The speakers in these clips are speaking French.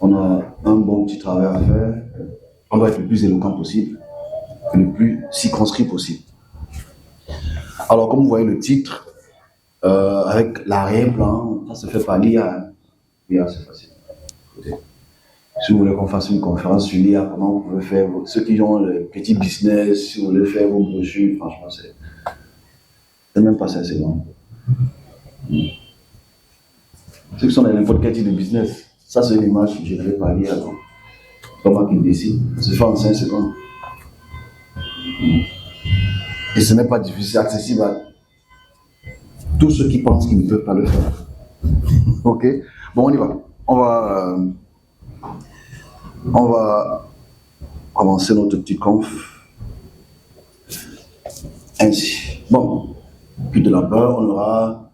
on a un bon petit travail à faire. On doit être le plus éloquent possible, le plus circonscrit possible. Alors, comme vous voyez le titre, avec l'arrière-plan, ça se fait par l'IA. L'IA, c'est facile. Si vous voulez qu'on fasse une conférence sur l'IA, comment vous pouvez faire, ceux qui ont le petit business, si vous voulez faire vos brochures, franchement, c'est même pas ça, c'est bon. Ceux qui sont dans n'importe quel type de business, ça c'est une image générée par l'IA. C'est pas moi qui décide, ça se fait en 5 secondes. Et ce n'est pas difficile, c'est accessible à tous ceux qui pensent qu'ils ne peuvent pas le faire. Ok? Bon, on y va. On va commencer notre petit conf. Ainsi. Bon, puis de là-bas, on aura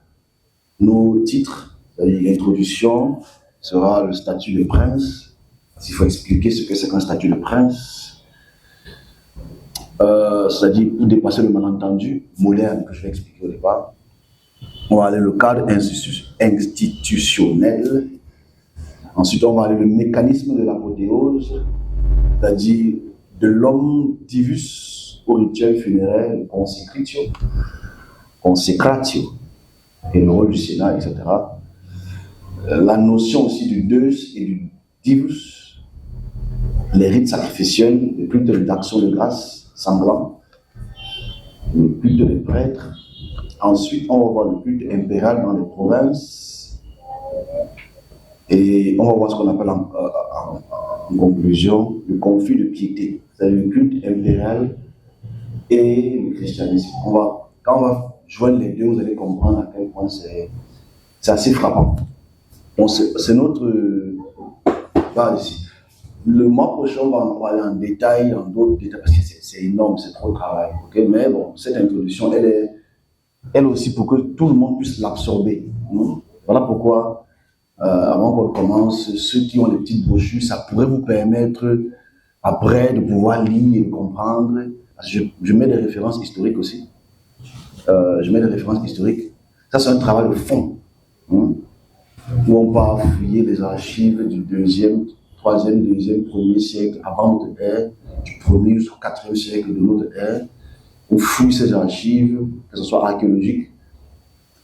nos titres, c'est-à-dire l'introduction, sera le statut de prince. S'il faut expliquer ce que c'est qu'un statut de prince, c'est-à-dire pour dépasser le malentendu moderne que je vais expliquer au départ. On va aller le cadre institutionnel. Ensuite, on va aller le mécanisme de l'apothéose, c'est-à-dire de l'homme divus au rituel funéraire, consécratio, et le rôle du Sénat, etc. La notion aussi du deus et du divus, les rites sacrificiels, le culte d'action de grâce sanglant, le culte des prêtres. Ensuite, on va voir le culte impérial dans les provinces. Et on va voir ce qu'on appelle en conclusion le conflit de piété. C'est-à-dire le culte impérial et le christianisme. Quand on va joindre les deux, vous allez comprendre à quel point c'est assez frappant. Donc c'est notre base ici. Le mois prochain, on va aller en détail, dans d'autres détails, parce que c'est énorme, c'est trop de travail. Okay? Mais bon, cette introduction, elle aussi pour que tout le monde puisse l'absorber. Voilà pourquoi, avant qu'on commence, ceux qui ont des petites brochures, ça pourrait vous permettre après de pouvoir lire et comprendre. Je mets des références historiques aussi. Ça, c'est un travail de fond. Où on va fouiller les archives du 2e, 3e, 2e, 1er siècle avant notre ère, du 1er jusqu'au 4e siècle de notre ère. On fouille ces archives, que ce soit archéologiques,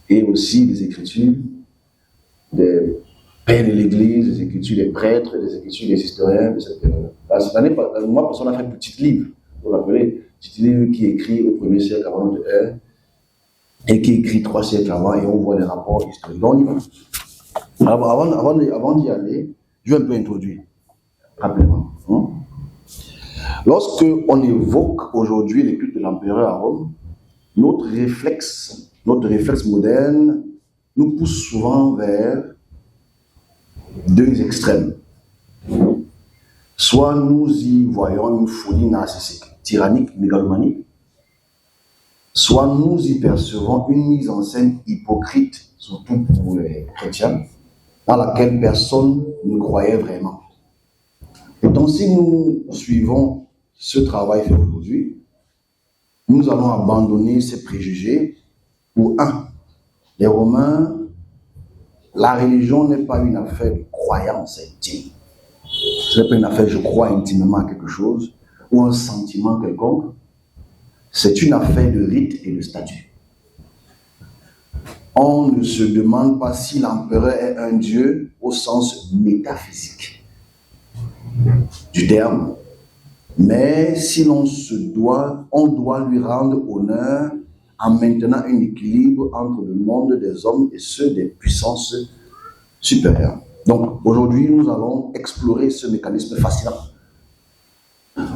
et aussi des écritures des pères de l'Église, des écritures des prêtres, des écritures des historiens de cette période. Cette année, moi, personne n'a fait un petit livre, vous l'appelez, petit livre qui est écrit au 1er siècle avant notre ère, et qui est écrit 3 siècles avant, et on voit les rapports historiques. Donc, on y va. Alors, avant d'y aller, je vais un peu introduire, rapidement. Lorsque on évoque aujourd'hui les cultes de l'empereur à Rome, notre réflexe moderne nous pousse souvent vers deux extrêmes. Soit nous y voyons une folie narcissique, tyrannique, mégalomanique, soit nous y percevons une mise en scène hypocrite, surtout pour les chrétiens, dans laquelle personne ne croyait vraiment. Et donc, si nous suivons ce travail fait aujourd'hui, nous allons abandonner ces préjugés pour les Romains, la religion n'est pas une affaire de croyance intime. Ce n'est pas une affaire je crois intimement à quelque chose ou un sentiment quelconque. C'est une affaire de rite et de statut. On ne se demande pas si l'empereur est un dieu au sens métaphysique du terme. Mais si on doit lui rendre honneur en maintenant un équilibre entre le monde des hommes et ceux des puissances supérieures. Donc aujourd'hui, nous allons explorer ce mécanisme fascinant.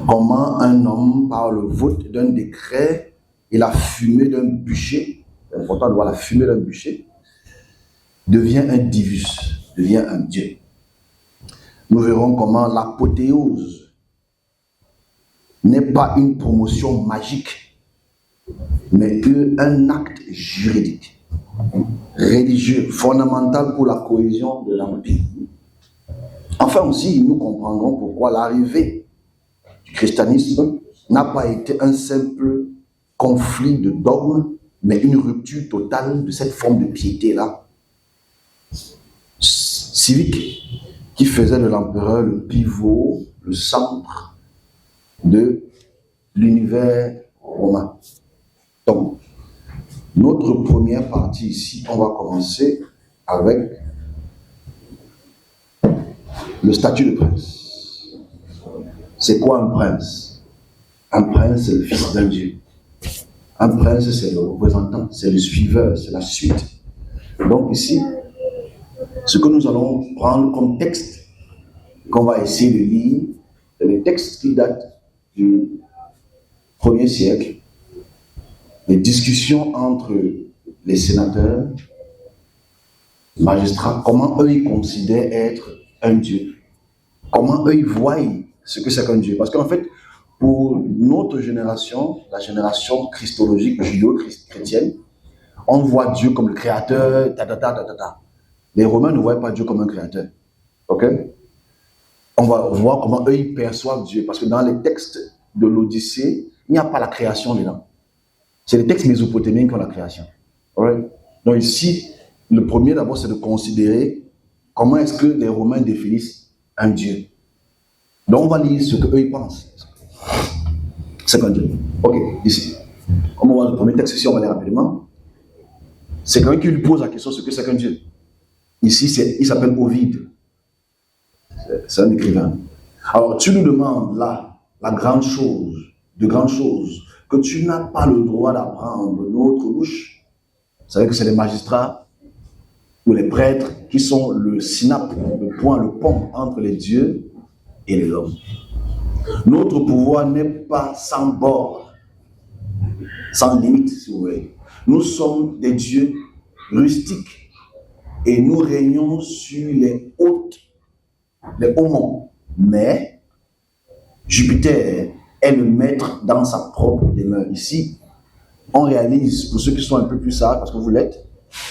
Comment un homme, par le vote d'un décret et la fumée d'un bûcher, c'est important de voir la fumée d'un bûcher, devient un divus, devient un dieu. Nous verrons comment l'apothéose n'est pas une promotion magique, mais un acte juridique, religieux, fondamental pour la cohésion de l'Empire. Enfin aussi, nous comprendrons pourquoi l'arrivée du christianisme n'a pas été un simple conflit de dogmes, mais une rupture totale de cette forme de piété-là. civique qui faisait de l'empereur le pivot, le centre de l'univers romain. Donc, notre première partie ici, on va commencer avec le statut de prince. C'est quoi un prince? Un prince, c'est le fils d'un Dieu. Un prince, c'est le représentant, c'est le suiveur, c'est la suite. Donc ici, ce que nous allons prendre comme texte, qu'on va essayer de lire, c'est les textes qui datent du 1er siècle, les discussions entre les sénateurs, les magistrats, comment eux ils considèrent être un Dieu, comment eux ils voient ce que c'est qu'un Dieu. Parce qu'en fait, pour notre génération, la génération christologique, judéo-chrétienne, on voit Dieu comme le créateur, Les Romains ne voient pas Dieu comme un créateur. Ok? On va voir comment eux ils perçoivent Dieu. Parce que dans les textes de l'Odyssée, il n'y a pas la création dedans. C'est les textes mésopotamiens qui ont la création. Alright? Donc ici, le premier d'abord, c'est de considérer comment est-ce que les Romains définissent un Dieu. Donc on va lire ce qu'eux ils pensent. C'est qu'un Dieu. Ok, ici. Comme on voit le premier texte ici, on va lire rapidement. C'est quelqu'un qui lui pose la question ce que c'est qu'un Dieu. Ici, il s'appelle Ovide. C'est un écrivain. Alors, tu nous demandes là, de grandes choses, que tu n'as pas le droit d'apprendre notre bouche. Vous savez que c'est les magistrats ou les prêtres qui sont le synapse, le point, le pont entre les dieux et les hommes. Notre pouvoir n'est pas sans bord, sans limite, si vous voulez. Nous sommes des dieux rustiques et nous régnons sur les hauts monts. Mais Jupiter est le maître dans sa propre demeure. Ici, on réalise, pour ceux qui sont un peu plus sages, parce que vous l'êtes,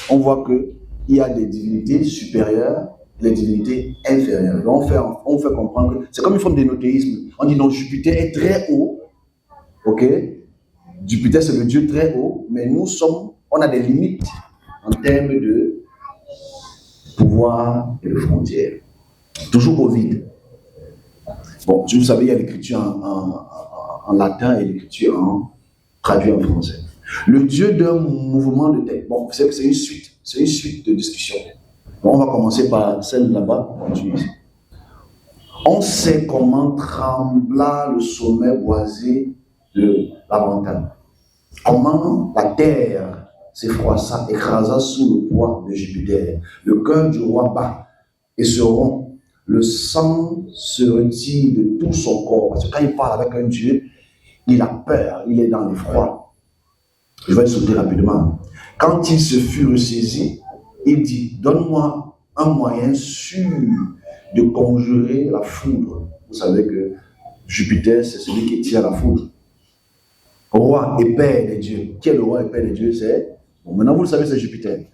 on voit qu'il y a des divinités supérieures et des divinités inférieures. Donc on fait comprendre que c'est comme une forme d'énothéisme. On dit non, Jupiter est très haut, ok? Jupiter c'est le dieu très haut, mais on a des limites en termes de pouvoir et de frontières. Toujours au vide. Bon, vous savez, il y a l'écriture en latin et l'écriture traduite en français. Le dieu d'un mouvement de tête. Bon, vous savez que c'est une suite de discussions. Bon, on va commencer par celle là-bas. On sait comment trembla le sommet boisé de la montagne. Comment la terre s'effroissa, écrasa sous le poids de Jupiter. Le cœur du roi bat et se rompt. Le sang se retire de tout son corps. Parce que quand il parle avec un Dieu, il a peur, il est dans l'effroi. Je vais sauter rapidement. Quand il se fut ressaisi, il dit, donne-moi un moyen sûr de conjurer la foudre. Vous savez que Jupiter, c'est celui qui tire la foudre. Roi et père des dieux. Qui est le roi et père des dieux? Maintenant vous le savez, c'est Jupiter.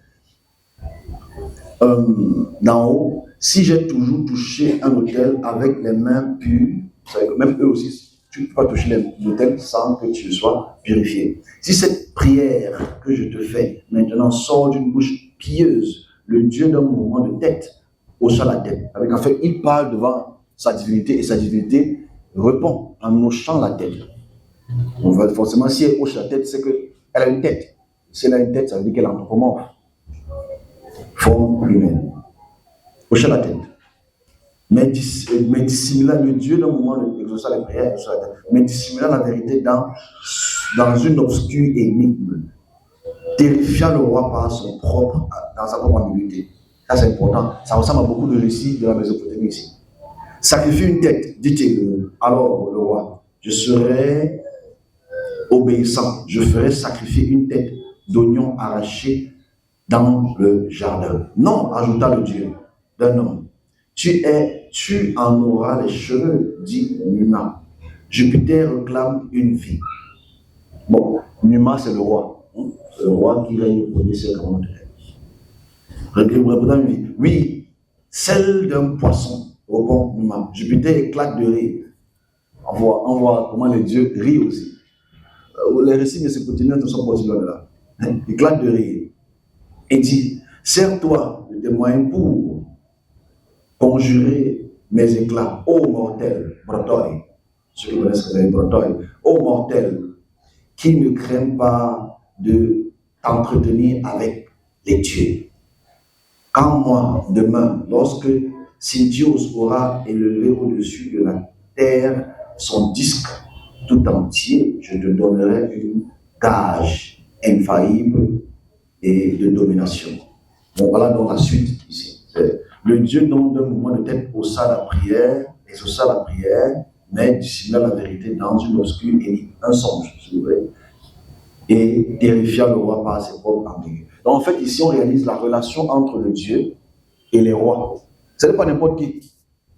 D'en haut, si j'ai toujours touché un autel avec les mains pures, vous savez que même eux aussi, tu ne peux pas toucher l'autel sans que tu sois purifié. Si cette prière que je te fais maintenant sort d'une bouche pieuse, le Dieu d'un mouvement de tête hocha la tête. En fait, il parle devant sa divinité et sa divinité répond en hochant la tête. On va forcément, si elle hoche la tête, c'est qu'elle a une tête. Si elle a une tête, ça veut dire qu'elle est anthropomorphe. Forme humaine. Hocha la tête. Mais dissimula le Dieu d'un moment d'exaucer la prière, mais dissimula la vérité dans une obscure énigme, terrifiant le roi dans sa propre ambiguïté. Ça c'est important. Ça ressemble à beaucoup de récits de la Mésopotamie ici. Sacrifie une tête, dit-il. Alors le roi, je serai obéissant, je ferai sacrifier une tête d'oignon arraché dans le jardin. Non, ajouta le Dieu d'un homme. Tu en auras les cheveux, dit Numa. Jupiter réclame une vie. Bon, Numa c'est le roi. C'est le roi qui règne au premier siècle avant notre ère. Réclame une vie. Oui, celle d'un poisson, répond Numa. Jupiter éclate de rire. On voit comment les dieux rient aussi. Les récits mésopotamiens ne sont pas aussi loin de là. Éclate de rire. Et dit, sers-toi de tes moyens pour conjurer mes éclats, ô mortel, Breteuil, ceux qui connaissent les Breteuil, ô mortel, qui ne craint pas de t'entretenir avec les dieux. Quand moi, demain, lorsque Sintios aura élevé au-dessus de la terre son disque tout entier, je te donnerai une gage infaillible et de domination. Bon, voilà donc la suite ici. Le Dieu dont d'un mouvement de tête haussa la prière, exauça la prière, mais dissimula la vérité dans une obscure et un songe, si vous voulez, et terrifia le roi par ses propres ambigus. Donc en fait, ici, on réalise la relation entre le Dieu et les rois. Ce n'est pas n'importe qui.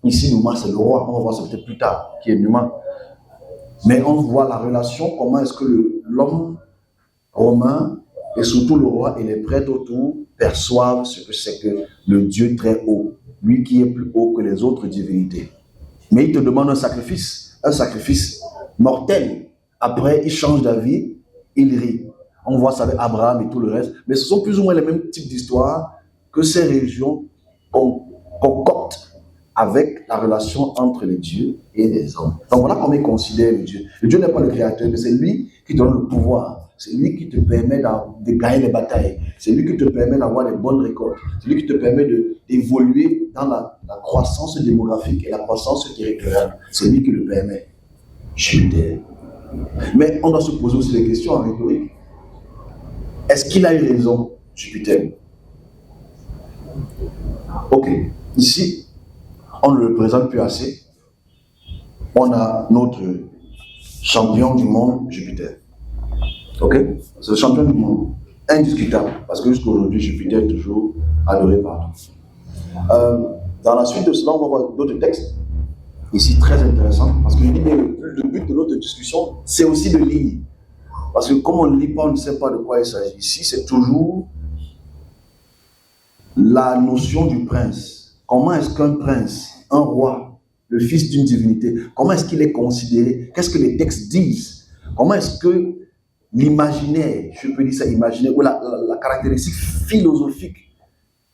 Ici, Nouma, c'est le roi. On va voir ça peut-être plus tard, qui est Nouma. Mais on voit la relation, comment est-ce que l'homme romain, et surtout le roi et les prêtres autour, perçoivent ce que c'est que le Dieu très haut, lui qui est plus haut que les autres divinités. Mais il te demande un sacrifice mortel. Après, il change d'avis, il rit. On voit ça avec Abraham et tout le reste. Mais ce sont plus ou moins les mêmes types d'histoires que ces religions concoctent avec la relation entre les dieux et les hommes. Donc voilà comment il considère le Dieu. Le Dieu n'est pas le créateur, mais c'est lui qui donne le pouvoir. C'est lui qui te permet de gagner les batailles. C'est lui qui te permet d'avoir des bonnes récoltes. C'est lui qui te permet d'évoluer dans la croissance démographique et la croissance territoriale. C'est lui qui le permet. Jupiter. Mais on doit se poser aussi des questions en rhétorique. Est-ce qu'il a eu raison, Jupiter? Ok. Ici, on ne le présente plus assez. On a notre champion du monde, Jupiter. Ok? C'est le champion du monde. Indiscutable. Parce que jusqu'à aujourd'hui, Jupiter est toujours adoré partout. Dans la suite de cela, on va voir d'autres textes. Ici, très intéressant. Parce que je dis bien, le but de notre discussion, c'est aussi de lire. Parce que comme on ne lit pas, on ne sait pas de quoi il s'agit. Ici, c'est toujours la notion du prince. Comment est-ce qu'un prince, un roi, le fils d'une divinité, comment est-ce qu'il est considéré? Qu'est-ce que les textes disent? Comment est-ce que l'imaginaire, je peux dire ça, imaginaire, ou la caractéristique philosophique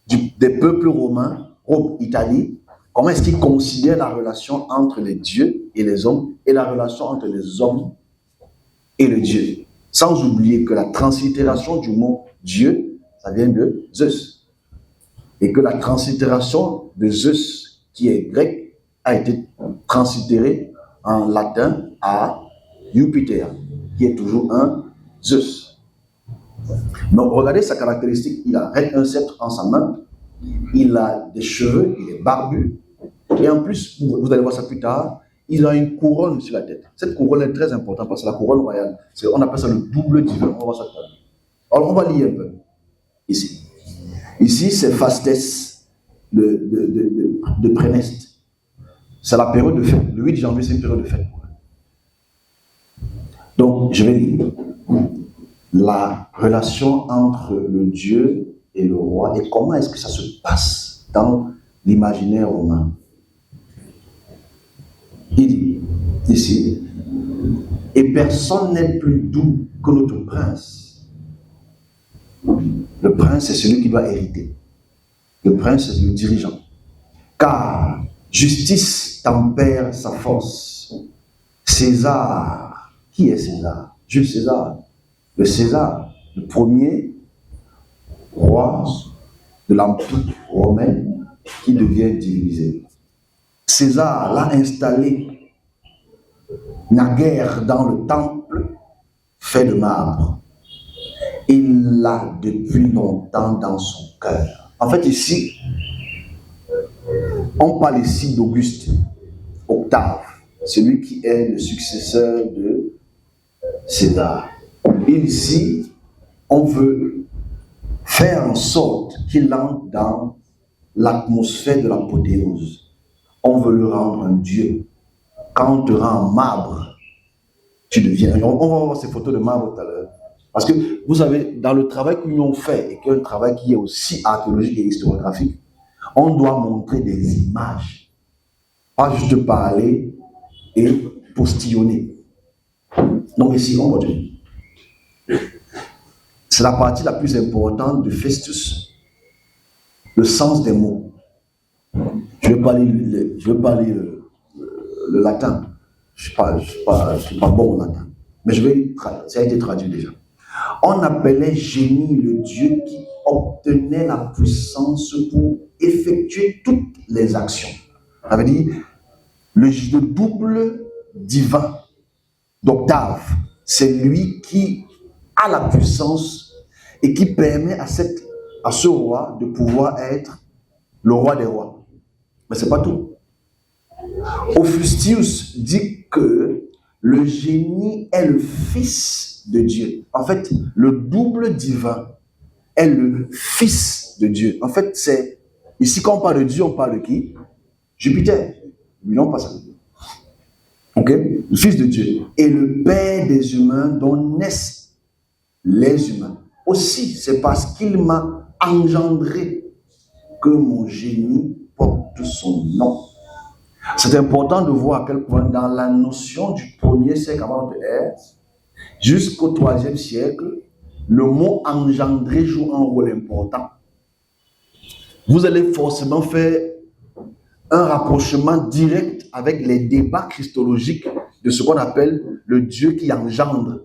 des peuples romains, Rome, Italie, comment est-ce qu'ils considèrent la relation entre les dieux et les hommes, et la relation entre les hommes et le Dieu? Sans oublier que la translittération du mot Dieu, ça vient de Zeus. Et que la translittération de Zeus, qui est grec, a été translittérée en latin à Jupiter, qui est toujours un Zeus. Donc, regardez sa caractéristique. Il a un sceptre en sa main, il a des cheveux, il est barbu, et en plus, vous allez voir ça plus tard, il a une couronne sur la tête. Cette couronne est très importante parce que c'est la couronne royale. On appelle ça le double divin. On va voir ça tout à l'heure. Alors, on va lire un peu. Ici. Ici, c'est Fastès de Préneste. C'est la période de fête. Le 8 janvier, c'est une période de fête. Donc, je vais lire. La relation entre le Dieu et le roi et comment est-ce que ça se passe dans l'imaginaire romain. Il dit ici, et personne n'est plus doux que notre prince. Le prince, c'est celui qui doit hériter. Le prince, c'est le dirigeant. Car justice tempère sa force. César, qui est César? Jules César. Le César, le premier roi de l'Empire romain qui devient divisé. César l'a installé naguère dans le temple fait de marbre. Il l'a depuis longtemps dans son cœur. En fait, ici, on parle ici d'Auguste, Octave, celui qui est le successeur de César. Et ici, on veut faire en sorte qu'il entre dans l'atmosphère de l'apothéose. On veut le rendre un dieu. Quand on te rend en marbre, tu deviens. On va voir ces photos de marbre tout à l'heure. Parce que vous savez, dans le travail que nous avons fait, et qui est un travail qui est aussi archéologique et historiographique, on doit montrer des images. Pas juste parler et postillonner. Donc ici, on continue. C'est la partie la plus importante de Festus, le sens des mots. Je ne vais pas lire le latin. Je ne suis pas bon au latin. Mais ça a été traduit déjà. On appelait génie le Dieu qui obtenait la puissance pour effectuer toutes les actions. Ça veut dire le double divin d'Octave, c'est lui qui a la puissance et qui permet à ce roi de pouvoir être le roi des rois. Mais ce n'est pas tout. Ophustius dit que le génie est le fils de Dieu. En fait, le double divin est le fils de Dieu. En fait, c'est ici quand on parle de Dieu, on parle de qui? Jupiter. Non, pas ça. Ok? Le fils de Dieu. Et le père des humains dont naissent les humains. Aussi, c'est parce qu'il m'a engendré que mon génie porte son nom. C'est important de voir à quel point dans la notion du 1er siècle avant notre ère jusqu'au 3e siècle, le mot engendré joue un rôle important. Vous allez forcément faire un rapprochement direct avec les débats christologiques de ce qu'on appelle le Dieu qui engendre.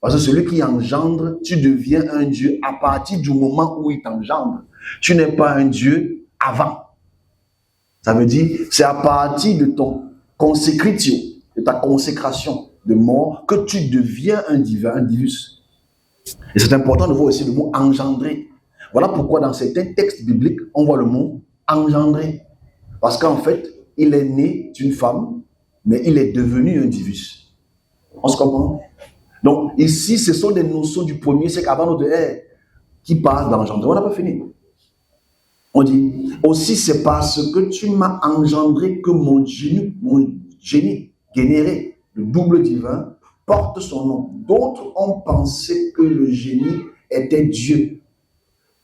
Parce que celui qui engendre, tu deviens un Dieu à partir du moment où il t'engendre. Tu n'es pas un Dieu avant. Ça veut dire, c'est à partir de ton consecratio, de ta consécration de mort, que tu deviens un divin, un divus. Et c'est important de voir aussi le mot engendrer. Voilà pourquoi dans certains textes bibliques, on voit le mot engendrer. Parce qu'en fait, il est né d'une femme, mais il est devenu un divus. On se comprend? Donc ici, ce sont des notions du 1er siècle avant notre ère qui parlent d'engendrer. On n'a pas fini. On dit, aussi c'est parce que tu m'as engendré que mon génie généré, le double divin, porte son nom. D'autres ont pensé que le génie était Dieu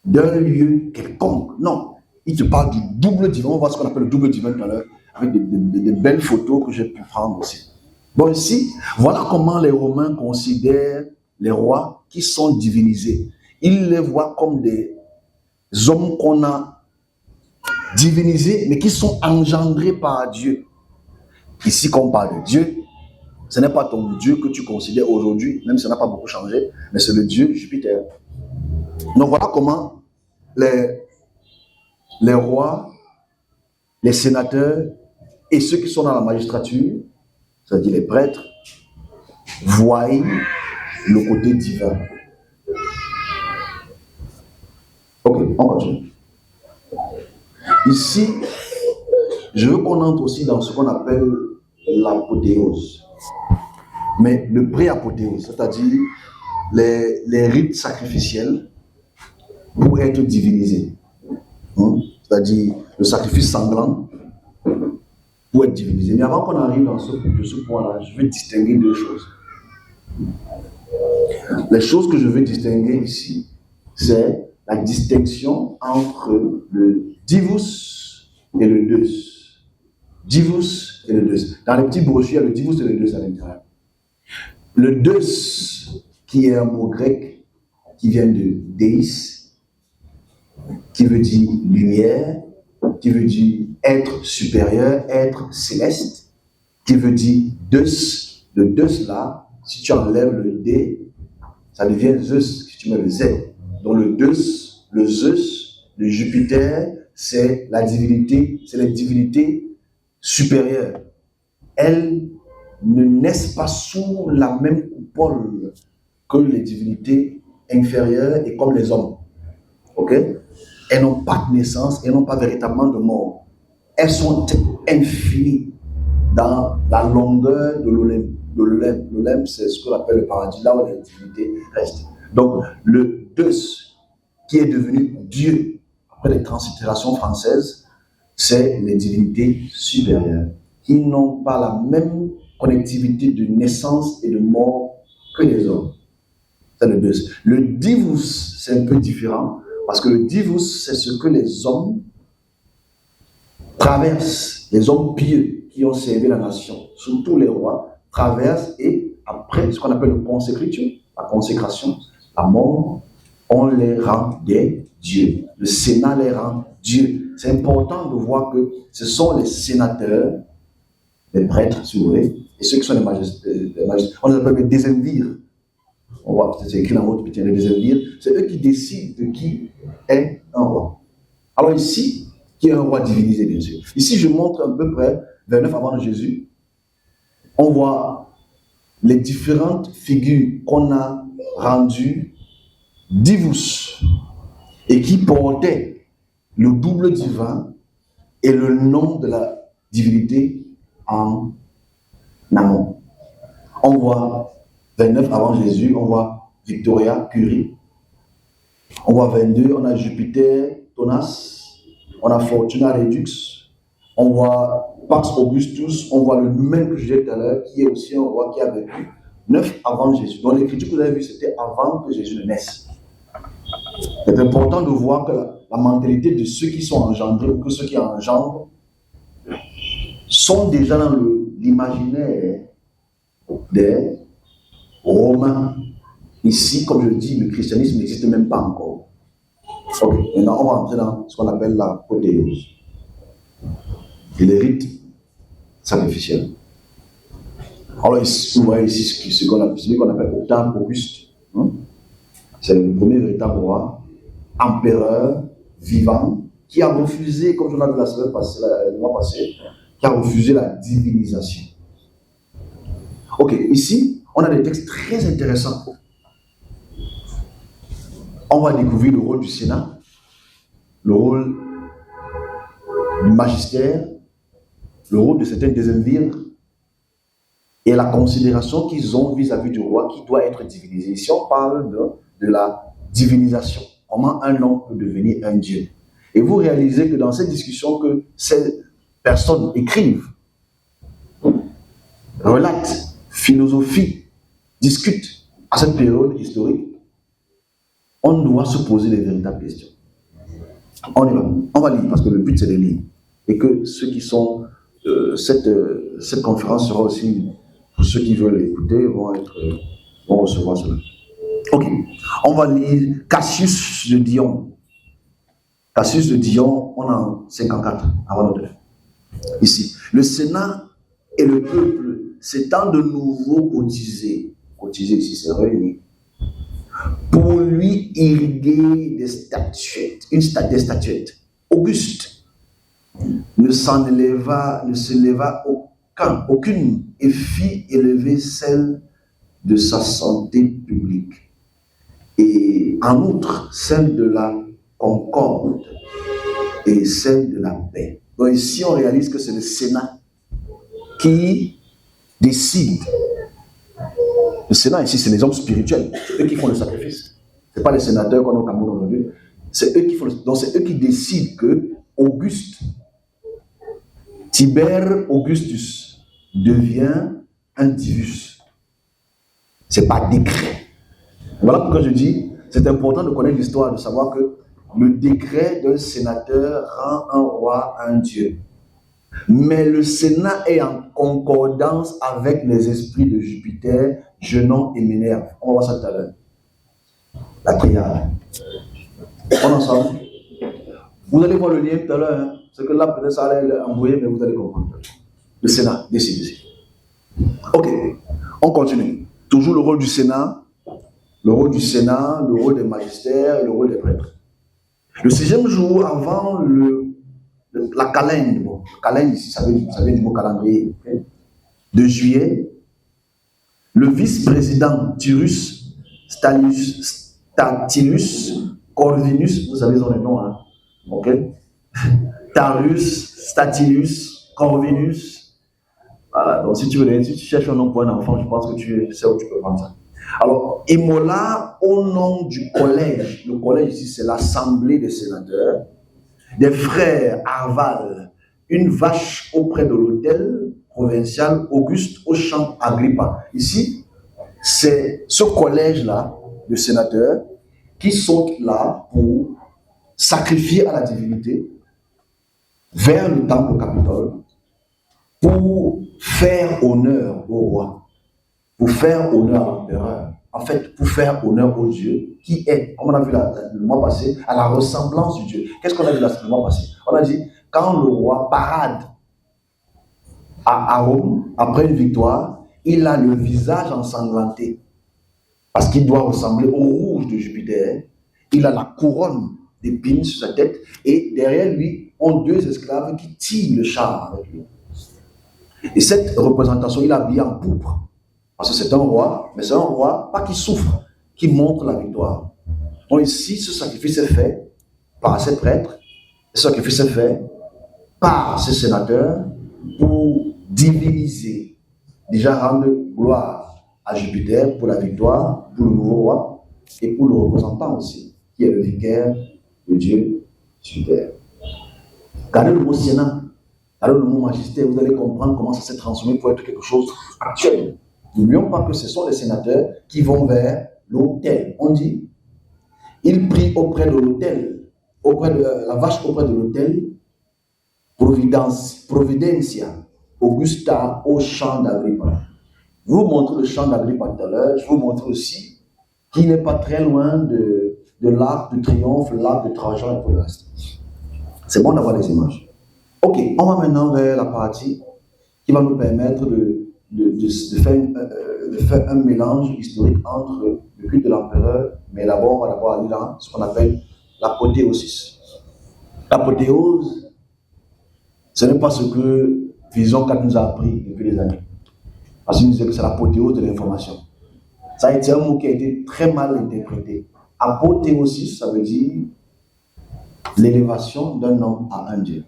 d'un lieu quelconque. Non, il te parle du double divin. On voit ce qu'on appelle le double divin tout à l'heure, avec des belles photos que j'ai pu prendre aussi. Bon, ici, voilà comment les Romains considèrent les rois qui sont divinisés. Ils les voient comme des hommes qu'on a divinisés, mais qui sont engendrés par Dieu. Ici, quand on parle de Dieu, ce n'est pas ton Dieu que tu considères aujourd'hui, même si ça n'a pas beaucoup changé, mais c'est le Dieu Jupiter. Donc voilà comment les rois, les sénateurs et ceux qui sont dans la magistrature, c'est-à-dire les prêtres, voient le côté divin. Ok, on continue. Ici, je veux qu'on entre aussi dans ce qu'on appelle l'apothéose. Mais le pré-apothéose, c'est-à-dire les rites sacrificiels pour être divinisés. C'est-à-dire le sacrifice sanglant pour être divinisé. Mais avant qu'on arrive dans ce point-là, je veux distinguer deux choses. Les choses que je veux distinguer ici, c'est la distinction entre le divus et le deus. Divus et le deus. Dans les petits brochures, il y a le divus et le deus à l'intérieur. Le deus, qui est un mot grec, qui vient de deis, qui veut dire lumière, qui veut dire être supérieur, être céleste, qui veut dire deus. Le deus là, si tu enlèves le D, ça devient Zeus, si tu mets le Z. Donc le deus, le Zeus, le Jupiter, c'est la divinité, c'est les divinités supérieures. Elles ne naissent pas sous la même coupole que les divinités inférieures et comme les hommes. Ok? Elles n'ont pas de naissance, elles n'ont pas véritablement de mort. Elles sont infinies dans la longueur de l'Olympe. L'Olympe, c'est ce qu'on appelle le paradis, là où les divinités restent. Donc, le Deus, qui est devenu Dieu, après les translittérations françaises, c'est les divinités supérieures, qui n'ont pas la même connectivité de naissance et de mort que les hommes. C'est le Deus. Le divus, c'est un peu différent, parce que le divus, c'est ce que les hommes traversent, les hommes pieux qui ont servi la nation, surtout les rois, traversent et après ce qu'on appelle le consécration, la consécration, la mort, on les rend des Dieu. Le Sénat les rend Dieu. C'est important de voir que ce sont les sénateurs, les prêtres, si vous voulez, et ceux qui sont les magistrats, on les appelle les désemvirs. On voit, c'est écrit dans votre petit, les désemvirs, c'est eux qui décident de qui est un roi. Alors ici, qui est un roi divinisé, bien sûr. Ici, je montre à peu près, vers 9 avant Jésus, on voit les différentes figures qu'on a rendues divus et qui portaient le double divin et le nom de la divinité en amont. On voit 29 avant Jésus, on voit Victoria, Curie. On voit 22, on a Jupiter, Thonas. On a Fortuna Redux. On voit Pax Augustus. On voit le même que je disais tout à l'heure, qui est aussi un roi qui a vécu 9 avant Jésus. Donc l'écriture que vous avez vue, c'était avant que Jésus ne naisse. C'est important de voir que la mentalité de ceux qui sont engendrés ou que ceux qui engendrent sont déjà dans l'imaginaire des Romains. Ici, comme je dis, le christianisme n'existe même pas encore. Ok, maintenant on va entrer dans ce qu'on appelle la prothéose et les rites sacrificiels. Alors ici, vous voyez ici ce qu'on appelle Octave Auguste. C'est le premier véritable roi, empereur vivant, qui a refusé, comme je l'ai dit la semaine passée, le mois passé, qui a refusé la divinisation. Ok, ici, on a des textes très intéressants. On va découvrir le rôle du Sénat, le rôle du magistère, le rôle de certains désemvirs et la considération qu'ils ont vis-à-vis du roi qui doit être divinisé. Ici, on parle de la divinisation. Comment un homme peut devenir un dieu. Et vous réalisez que dans cette discussion que ces personnes écrivent, relatent, philosophient, discutent à cette période historique, on doit se poser les véritables questions. On y va. On va lire, parce que le but c'est de lire. Et que ceux qui sont... cette conférence sera aussi, pour ceux qui veulent l'écouter, vont recevoir cela. Ok. On va lire Cassius de Dion. Cassius de Dion, on est en 54, avant notre ère. Ici. Le Sénat et le peuple s'étant de nouveau cotisés ici, c'est réuni, pour lui irriguer des statuettes, des statuettes. Auguste ne se leva aucune et fit élever celle de sa santé publique. Et en outre, celle de la concorde et celle de la paix. Donc ici, on réalise que c'est le Sénat qui décide. Le Sénat ici, c'est les hommes spirituels. C'est eux qui font le sacrifice. Ce n'est pas les sénateurs qu'on a au Cameroun aujourd'hui. C'est eux qui font donc c'est eux qui décident que Auguste, Tibère Augustus, devient un divus. Ce n'est pas décret. Voilà pourquoi je dis, c'est important de connaître l'histoire, de savoir que le décret d'un sénateur rend un roi un dieu. Mais le Sénat est en concordance avec les esprits de Jupiter, Junon et Minerve. On va voir ça tout à l'heure. La triade. On est ensemble. Vous allez voir le lien tout à l'heure. Hein. C'est que là, peut-être ça allait envoyer, mais vous allez comprendre. Le Sénat décide ici. Ok, on continue. Toujours le rôle du Sénat, le rôle des magistères et le rôle des prêtres. Le 6e jour, avant la calène, calène ici, ça vient du mot calendrier, okay, de juillet, le vice-président Tyrus Statilius Corvinus, vous savez son nom, hein, ok, Tyrus Statilius Corvinus, voilà, donc si tu cherches un nom pour un enfant, je pense que tu sais où tu peux prendre ça. Alors, immola au nom du collège, le collège ici c'est l'assemblée des sénateurs, des frères Arval, une vache auprès de l'autel provincial Auguste au champ Agrippa. Ici, c'est ce collège-là de sénateurs qui sont là pour sacrifier à la divinité vers le temple Capitole pour faire honneur au roi, pour faire honneur à l'empereur. en fait, pour faire honneur au Dieu, qui est, comme on a vu le mois passé, à la ressemblance du Dieu. Qu'est-ce qu'on a dit le mois passé? On a dit, quand le roi parade à Rome, après une victoire, il a le visage ensanglanté, parce qu'il doit ressembler au rouge de Jupiter. Il a la couronne d'épines sur sa tête, et derrière lui, ont deux esclaves qui tirent le char avec lui. Et cette représentation, il est habillé en pourpre. Parce que c'est un roi, mais c'est un roi, pas qui souffre, qui montre la victoire. Donc ici, ce sacrifice est fait par ces prêtres, ce sacrifice est fait par ces sénateurs pour diviniser, déjà rendre gloire à Jupiter pour la victoire, pour le nouveau roi, et pour le représentant aussi, qui est le vicaire de Dieu sur terre. Regardez le mot Sénat, regardez le mot magistère, vous allez comprendre comment ça s'est transformé pour être quelque chose actuel. N'oublions pas que ce sont les sénateurs qui vont vers l'autel. On dit, ils prient auprès de l'autel, auprès de la vache auprès de l'autel, Providencia, Augusta, au champ d'Agrippa. Je vous montre le champ d'Agrippa tout à l'heure, je vous montre aussi qu'il n'est pas très loin de l'arc de triomphe, l'arc de Trajan et tout le reste. C'est bon d'avoir des images. Ok, on va maintenant vers la partie qui va nous permettre de faire un mélange historique entre le culte de l'empereur, mais d'abord on va d'abord aller dans ce qu'on appelle l'apothéosis. L'apothéose, ce n'est pas ce que Vision 4 nous a appris depuis des années. Parce qu'il nous disait que c'est l'apothéose de l'information. Ça a été un mot qui a été très mal interprété. Apothéosis, ça veut dire l'élévation d'un homme à un Dieu.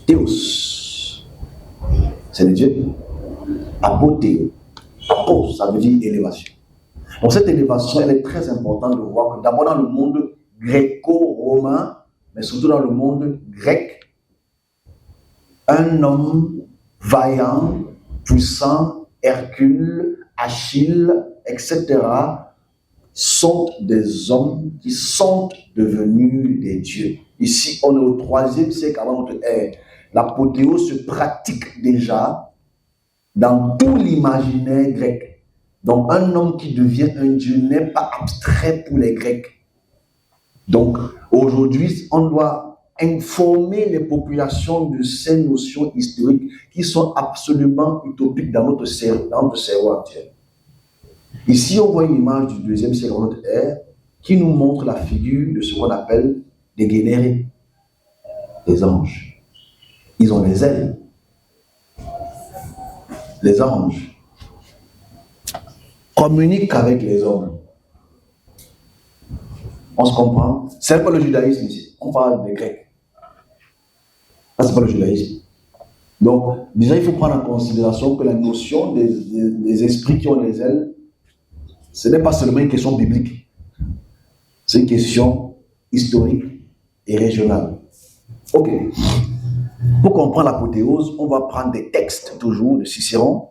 Théos, c'est le Dieu. Apothéo. Apos, ça veut dire élévation. Donc cette élévation, elle est très importante de voir que d'abord dans le monde gréco-romain, mais surtout dans le monde grec, un homme vaillant, puissant, Hercule, Achille, etc., sont des hommes qui sont devenus des dieux. Ici, on est au 3e siècle avant notre ère. L'apothéose se pratique déjà dans tout l'imaginaire grec. Donc, un homme qui devient un dieu n'est pas abstrait pour les Grecs. Donc, aujourd'hui, on doit informer les populations de ces notions historiques qui sont absolument utopiques dans notre cerveau actuel. Ici, on voit une image du 2e siècle avant notre ère qui nous montre la figure de ce qu'on appelle des générés, des anges. Ils ont des ailes. Les anges communiquent avec les hommes. On se comprend? C'est pas le judaïsme ici. On parle des Grecs. Ça, c'est pas le judaïsme. Donc, déjà, il faut prendre en considération que la notion des esprits qui ont des ailes, ce n'est pas seulement une question biblique. C'est une question historique et régionale. Ok. Pour comprendre l'apothéose, on va prendre des textes, toujours, de Cicéron.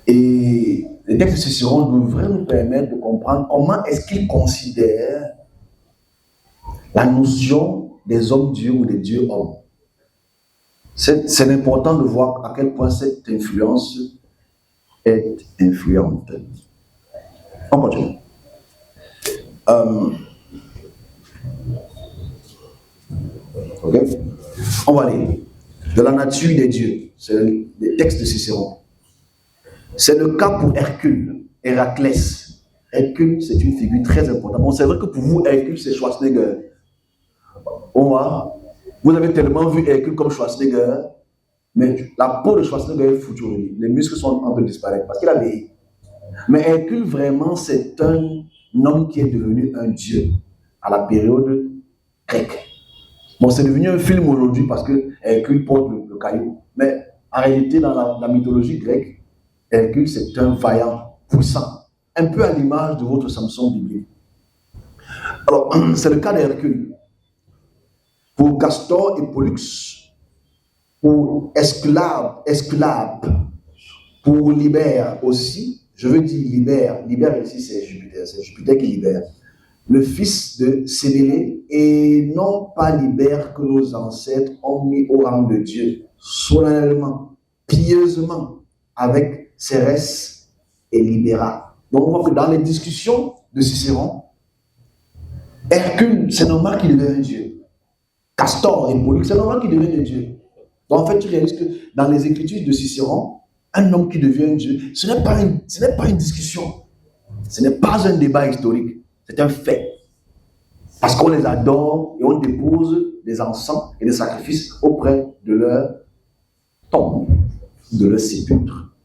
Et les textes de Cicéron devraient nous permettre de comprendre comment est-ce qu'il considère la notion des hommes-dieux ou des dieux-hommes. C'est important de voir à quel point cette influence est influente. On continue. Ok. On va aller de la nature des dieux. C'est les textes de Cicéron. C'est le cas pour Hercule, Héraclès. Hercule, c'est une figure très importante. Bon, c'est vrai que pour vous, Hercule, c'est Schwarzenegger. Vous avez tellement vu Hercule comme Schwarzenegger, mais la peau de Schwarzenegger est foutue. Les muscles sont en train de disparaître parce qu'il a vieilli. Mais Hercule, vraiment, c'est un homme qui est devenu un dieu à la période grecque. Bon, c'est devenu un film aujourd'hui parce que Hercule porte le caillou. Mais en réalité, dans la mythologie grecque, Hercule, c'est un vaillant, puissant, un peu à l'image de votre Samson biblique. Alors, c'est le cas d'Hercule. Pour Castor et Pollux, pour Esculape, pour Libère aussi, je veux dire Libère ici c'est Jupiter qui libère. Le fils de Sénélé, et non pas Libère que nos ancêtres ont mis au rang de Dieu, solennellement, pieusement, avec Cérès et libéral. Donc on voit que dans les discussions de Cicéron, Hercule, c'est normal qu'il devienne un dieu. Castor et Pollux, c'est normal qu'il devienne un dieu. Donc en fait, tu réalises que dans les écritures de Cicéron, un homme qui devient un dieu, ce n'est pas une discussion. Ce n'est pas un débat historique. C'est un fait. Parce qu'on les adore et on dépose des encens et des sacrifices auprès de leur tombe, de leur sépulcre.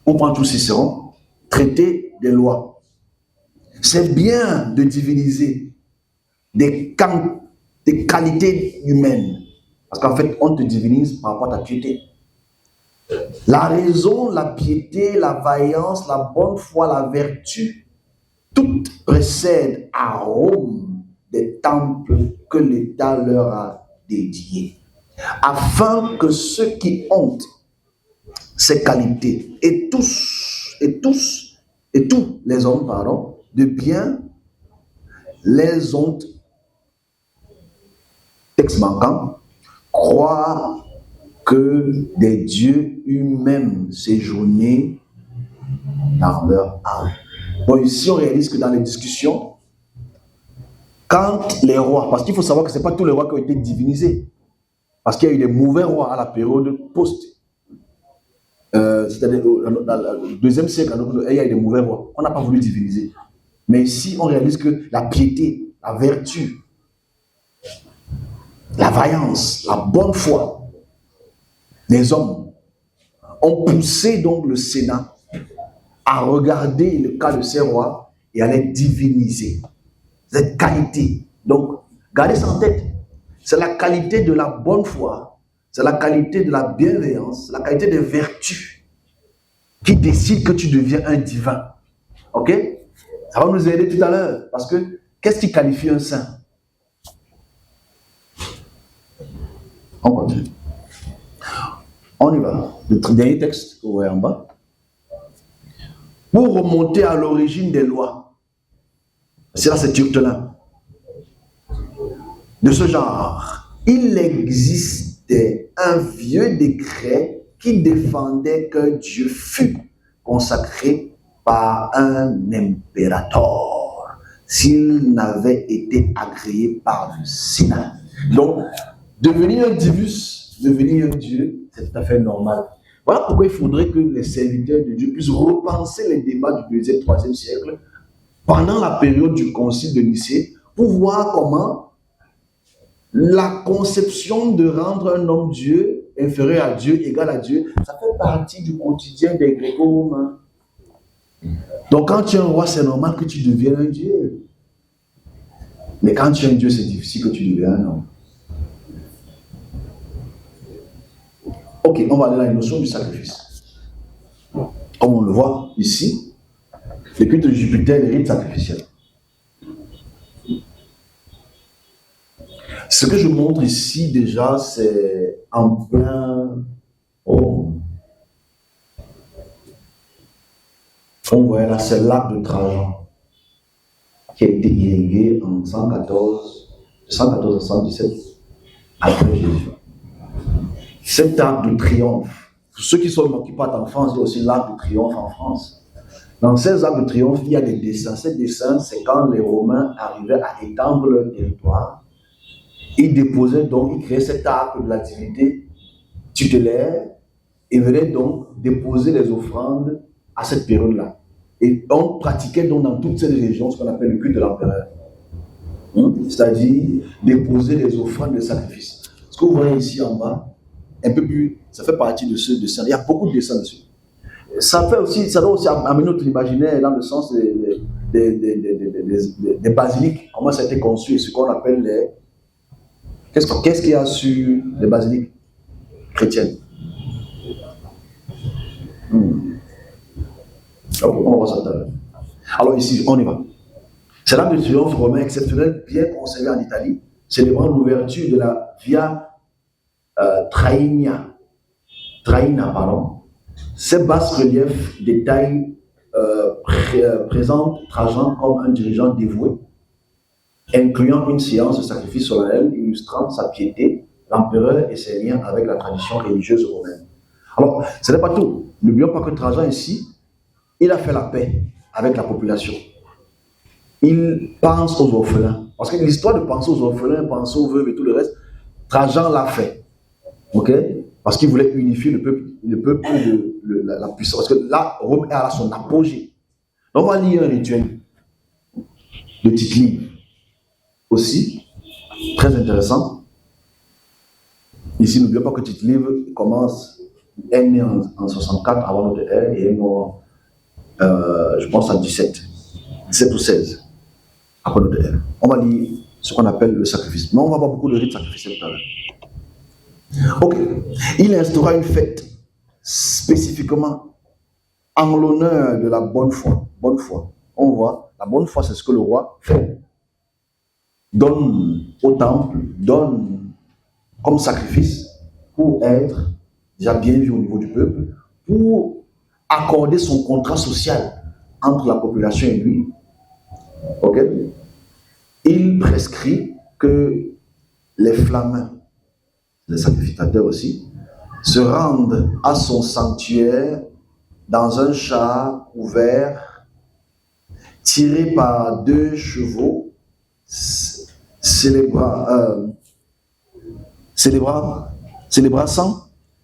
On prend tout Cicéron, traiter des lois. C'est bien de diviniser des qualités humaines. Parce qu'en fait, on te divinise par rapport à ta piété. La raison, la piété, la vaillance, la bonne foi, la vertu, tout précède à Rome des temples que l'État leur a dédiés, afin que ceux qui ont ces qualités, et tous les hommes, de bien les ont, texte manquant, croient que des dieux eux-mêmes séjournaient dans leur âme. Bon, ici on réalise que dans les discussions, quand les rois, parce qu'il faut savoir que ce n'est pas tous les rois qui ont été divinisés, parce qu'il y a eu des mauvais rois à la période post, c'est-à-dire dans le 2e siècle, il y a eu des mauvais rois. On n'a pas voulu diviniser. Mais ici, on réalise que la piété, la vertu, la vaillance, la bonne foi des hommes ont poussé donc le Sénat à regarder le cas de ces rois et à les diviniser. Cette qualité. Donc, gardez ça en tête. C'est la qualité de la bonne foi, c'est la qualité de la bienveillance, c'est la qualité des vertus qui décide que tu deviens un divin. Ok? Ça va nous aider tout à l'heure. Parce que, qu'est-ce qui qualifie un saint? On continue. On y va. Le dernier texte, vous voyez en bas. Pour remonter à l'origine des lois. C'est là, c'est Turtelin. De ce genre, il existait un vieux décret qui défendait que Dieu fût consacré par un impérator s'il n'avait été agréé par le Sénat. Donc, devenir un divus, devenir un Dieu, c'est tout à fait normal. Voilà pourquoi il faudrait que les serviteurs de Dieu puissent repenser les débats du 2e, 3e siècle pendant la période du concile de Nicée pour voir comment la conception de rendre un homme Dieu, inférieur à Dieu, égal à Dieu, ça fait partie du quotidien des Gréco-Romains. Donc quand tu es un roi, c'est normal que tu deviennes un Dieu. Mais quand tu es un Dieu, c'est difficile que tu deviennes un homme. Ok, on va aller dans la notion du sacrifice. Comme on le voit ici, le culte de Jupiter est le rite sacrificiel. Ce que je montre ici déjà, c'est en plein... Oh. On voit là, c'est l'arc de Trajan qui a été irrigué en 114 à 117 après Jésus. Cet arc de triomphe, pour ceux qui partent en France, il y a aussi l'arc de triomphe en France. Dans ces arcs de triomphe, il y a des dessins. Ces dessins, c'est quand les Romains arrivaient à étendre leur territoire. Ils déposaient donc, ils créaient cet arc de la divinité tutélaire et venaient donc déposer les offrandes à cette période-là. Et on pratiquait donc dans toutes ces régions ce qu'on appelle le culte de l'empereur. C'est-à-dire déposer les offrandes de sacrifice. Ce que vous voyez ici en bas, un peu plus, ça fait partie de ce dessin. Il y a beaucoup de dessins dessus. Ça doit aussi amener notre imaginaire dans le sens des basiliques, comment ça a été conçu, et ce qu'on appelle les... Qu'est-ce qu'il y a sur les basiliques chrétiennes? On va voir ça tout à l'heure. Alors ici, on y va. C'est l'arc de triomphe romain exceptionnel, bien conservé en Italie, célébrant l'ouverture de la Via Traina. Ces bas-reliefs détaillent présentent Trajan comme un dirigeant dévoué, incluant une séance de sacrifice solennel illustrant sa piété, l'empereur et ses liens avec la tradition religieuse romaine. Alors, ce n'est pas tout. N'oublions pas que Trajan ici il a fait la paix avec la population. Il pense aux orphelins. Parce que l'histoire de penser aux orphelins, penser aux veuves et tout le reste, Trajan l'a fait. Ok? Parce qu'il voulait unifier le peuple de la puissance. Parce que là, Rome est à son apogée. Donc, on va lire un rituel de Tite-Live aussi, très intéressant. Ici, n'oublions pas que Tite-Live est né en 64 avant notre ère et est mort, je pense, en 17 ou 16 après notre ère. On va lire ce qu'on appelle le sacrifice. Mais on va voir beaucoup de rites sacrificiels tout à l'heure. Ok. Il instaura une fête spécifiquement en l'honneur de la bonne foi. Bonne foi. On voit, la bonne foi, c'est ce que le roi fait. Donne au temple, donne comme sacrifice pour être déjà bien vu au niveau du peuple, pour accorder son contrat social entre la population et lui. Ok? Il prescrit que les flammins, les sacrificateurs aussi, se rendent à son sanctuaire dans un char ouvert, tiré par 2 chevaux, célébrant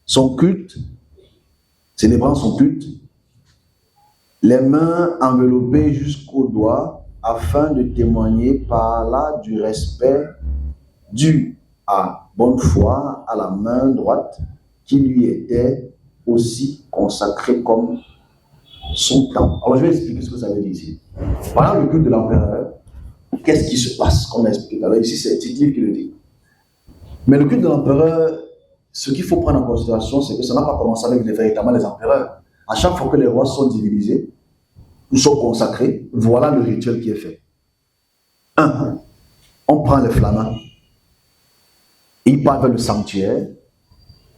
son culte, les mains enveloppées jusqu'aux doigts, afin de témoigner par là du respect dû à bonne foi à la main droite qui lui était aussi consacrée comme son temps. Alors je vais expliquer ce que ça veut dire ici. Pendant le culte de l'empereur, qu'est-ce qui se passe? Comme on a expliqué tout à l'heure, ici c'est Tite-Live qui le dit. Mais le culte de l'empereur, ce qu'il faut prendre en considération, c'est que ça n'a pas commencé avec véritablement les empereurs. À chaque fois que les rois sont divinisés, ou sont consacrés, voilà le rituel qui est fait. 1. On prend les flammins, il part vers le sanctuaire,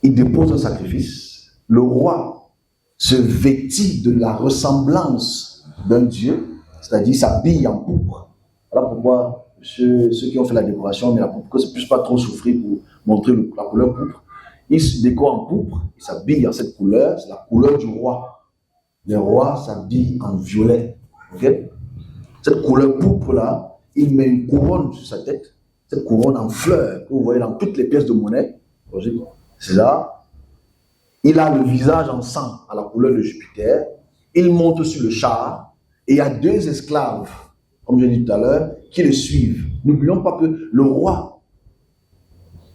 il dépose un sacrifice, le roi se vêtit de la ressemblance d'un dieu, c'est-à-dire s'habille en pourpre. Voilà pourquoi ceux qui ont fait la décoration, mais la pourpre, que ça ne puisse pas trop souffrir pour montrer la couleur pourpre. Il se décore en pourpre, il s'habille en cette couleur, c'est la couleur du roi. Les rois s'habillent en violet. Okay? Cette couleur pourpre-là, il met une couronne sur sa tête, cette couronne en fleurs, que vous voyez dans toutes les pièces de monnaie. C'est ça. Il a le visage en sang à la couleur de Jupiter. Il monte sur le char et il y a 2 esclaves, comme je l'ai dit tout à l'heure, qui le suivent. N'oublions pas que le roi,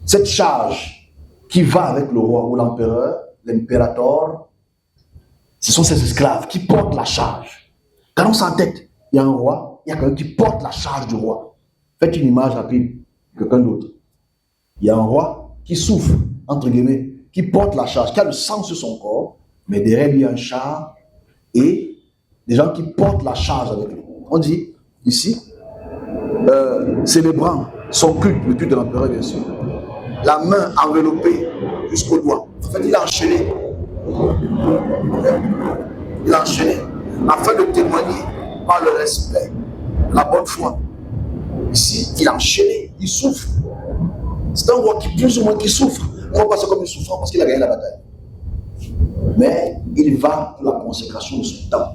cette charge qui va avec le roi ou l'empereur, l'impérator, ce sont ces esclaves qui portent la charge. Quand on s'entête, il y a un roi, il y a quelqu'un qui porte la charge du roi. Faites une image rapide, quelqu'un d'autre. Il y a un roi qui souffre, entre guillemets, qui porte la charge, qui a le sang sur son corps, mais derrière lui, il y a un char et des gens qui portent la charge avec lui. On dit ici, célébrant son culte, le culte de l'empereur, bien sûr, la main enveloppée jusqu'au doigt. En fait, il a enchaîné. Il a enchaîné afin de témoigner par le respect, la bonne foi. Ici, il a enchaîné, il souffre. C'est un roi qui plus ou moins qui souffre. On va passer comme une souffrance parce qu'il a gagné la bataille. Mais il va pour la consécration de son temps.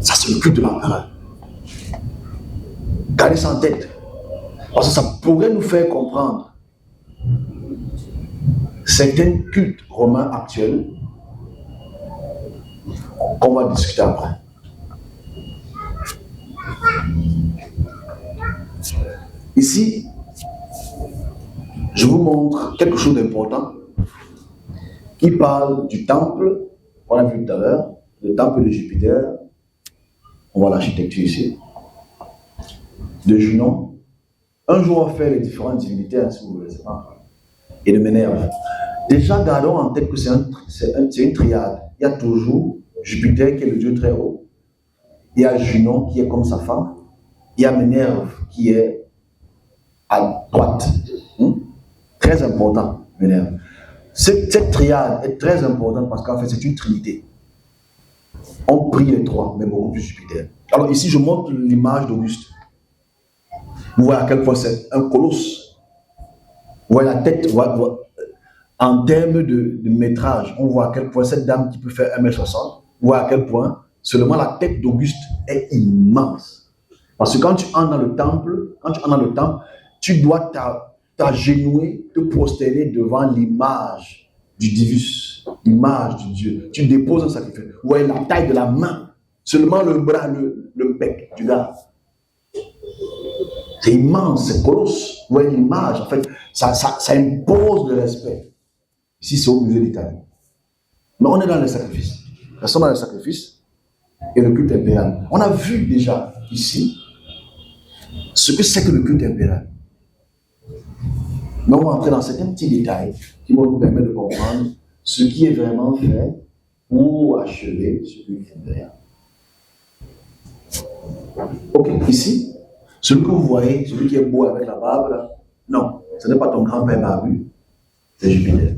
Ça, c'est le culte de l'empereur. Gardez ça en tête. Parce que ça pourrait nous faire comprendre certains cultes romains actuels qu'on va discuter après. Ici, je vous montre quelque chose d'important qui parle du temple, on a vu tout à l'heure, le temple de Jupiter, on voit l'architecture ici, de Junon. Un jour, on fait les différentes divinités, si vous voulez, et de Minerve. Déjà, gardons en tête que c'est une triade. Il y a toujours Jupiter qui est le dieu très haut, il y a Junon qui est comme sa femme, il y a Minerve qui est à droite. Très important, Minerve. Cette triade est très importante parce qu'en fait, c'est une trinité. On prie les 3, mais beaucoup plus Jupiter. Alors ici, je montre l'image d'Auguste. Vous voyez à quel point c'est un colosse. Vous voyez la tête, en termes de métrage, on voit à quel point cette dame qui peut faire 1m60, vous voyez à quel point Seulement la tête d'Auguste est immense. Parce que quand tu entres dans le temple, tu dois t'agenouiller, te prosterner devant l'image du divus, l'image du Dieu. Tu déposes un sacrifice. Ouais, la taille de la main. Seulement le bras, le bec du gars. C'est immense, c'est colosse. Ouais, l'image, en fait, ça impose le respect. Ici, c'est au musée d'Italie. Mais on est dans les sacrifices. Nous sommes dans les sacrifices et le culte impérial. On a vu déjà ici ce que c'est que le culte impérial. Mais on va entrer dans certains petits détails qui vont nous permettre de comprendre ce qui est vraiment fait pour achever ce culte impérial. Ok, ici, celui que vous voyez, celui qui est beau avec la barbe, là, non, ce n'est pas ton grand-père barbu, c'est Jupiter.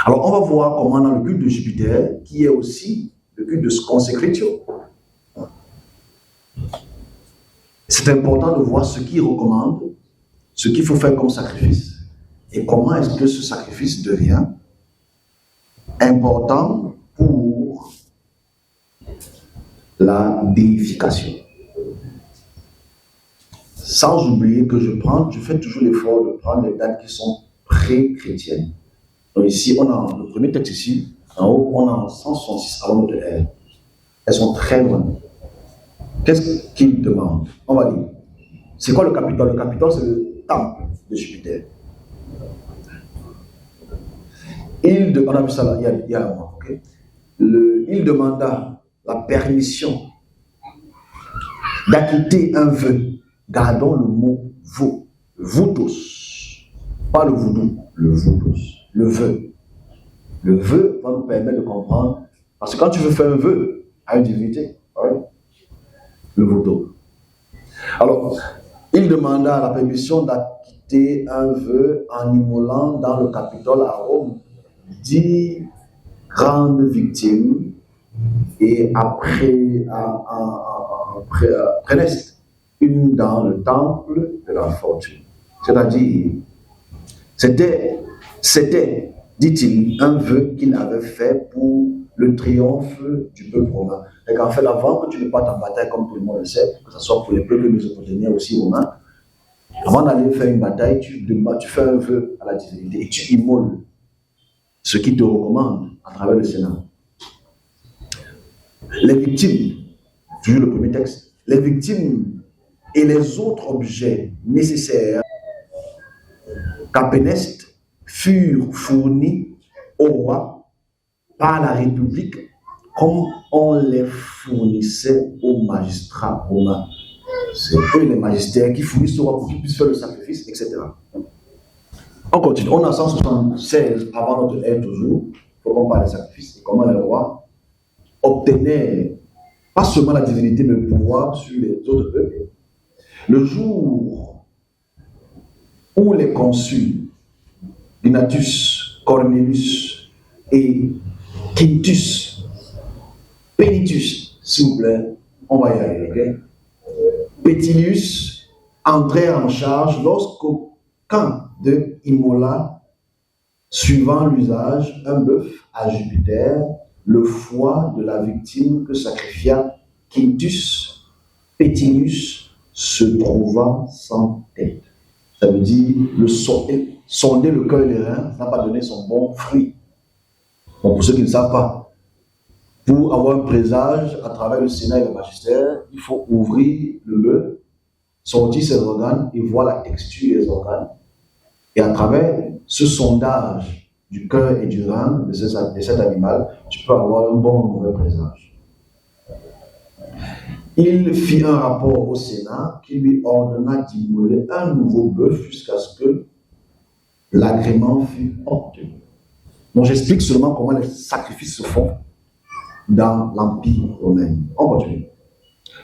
Alors, on va voir comment dans le culte de Jupiter, qui est aussi le culte de consecratio, c'est important de voir ce qu'il recommande, ce qu'il faut faire comme sacrifice, et comment est-ce que ce sacrifice devient important pour la déification. Sans oublier que je fais toujours l'effort de prendre les dates qui sont pré-chrétiennes. Donc ici, on a le premier texte ici, en haut, on a 166 avant notre ère. Elles sont très loin. Qu'est-ce qu'il demande? On va dire. C'est quoi le Capitole? Le Capitole, c'est le temple de Jupiter. On a vu ça là, il y a un mois. Okay? Il demanda la permission d'acquitter un vœu. Gardons le mot votos. Pas le voodoo, le votos. Le vœu. Le vœu va nous permettre de comprendre. Parce que quand tu veux faire un vœu à une divinité, right? Le voto. Alors, il demanda la permission d'acquitter un vœu en immolant dans le Capitole à Rome 10 grandes victimes et après une dans le temple de la fortune. C'est-à-dire, c'était, dit-il, un vœu qu'il avait fait pour le triomphe du peuple romain. Et qu'en fait, avant que tu ne partes en bataille, comme tout le monde le sait, que ce soit pour les peuples mésopotamiens aussi romains, avant d'aller faire une bataille, tu fais un vœu à la divinité et tu immoles ce qui te recommande à travers le Sénat. Les victimes, toujours le premier texte, les victimes et les autres objets nécessaires qu'à Péneste furent fournis au roi par la République comme on les fournissait aux magistrats romains. C'est eux les magistrats qui fournissent au roi pour qu'ils puissent faire le sacrifice, etc. On continue. On a 176 avant notre ère toujours, pour qu'on parle des sacrifices et comment le roi obtenait pas seulement la divinité, mais le pouvoir sur les autres peuples. Le jour où les consuls Ignatius, Cornelius et Quintus, Penitus, s'il vous plaît, on va y arriver, ok? Pétilius entrait en charge lorsqu'aucun d'eux immola, suivant l'usage, un bœuf à Jupiter, le foie de la victime que sacrifia Quintus. Pétilius se trouva sans tête. Ça veut dire sonder le cœur et les reins n'a pas donné son bon fruit. Bon, pour ceux qui ne savent pas, pour avoir un présage à travers le Sénat et le magistère, il faut ouvrir le bœuf, sortir ses organes et voir la texture des organes. Et à travers ce sondage du cœur et du rein de cet animal, tu peux avoir un bon ou mauvais présage. Il fit un rapport au Sénat qui lui ordonna d'immoler un nouveau bœuf jusqu'à ce que l'agrément fût obtenu. Donc j'explique seulement comment les sacrifices se font dans l'Empire romain. On continue.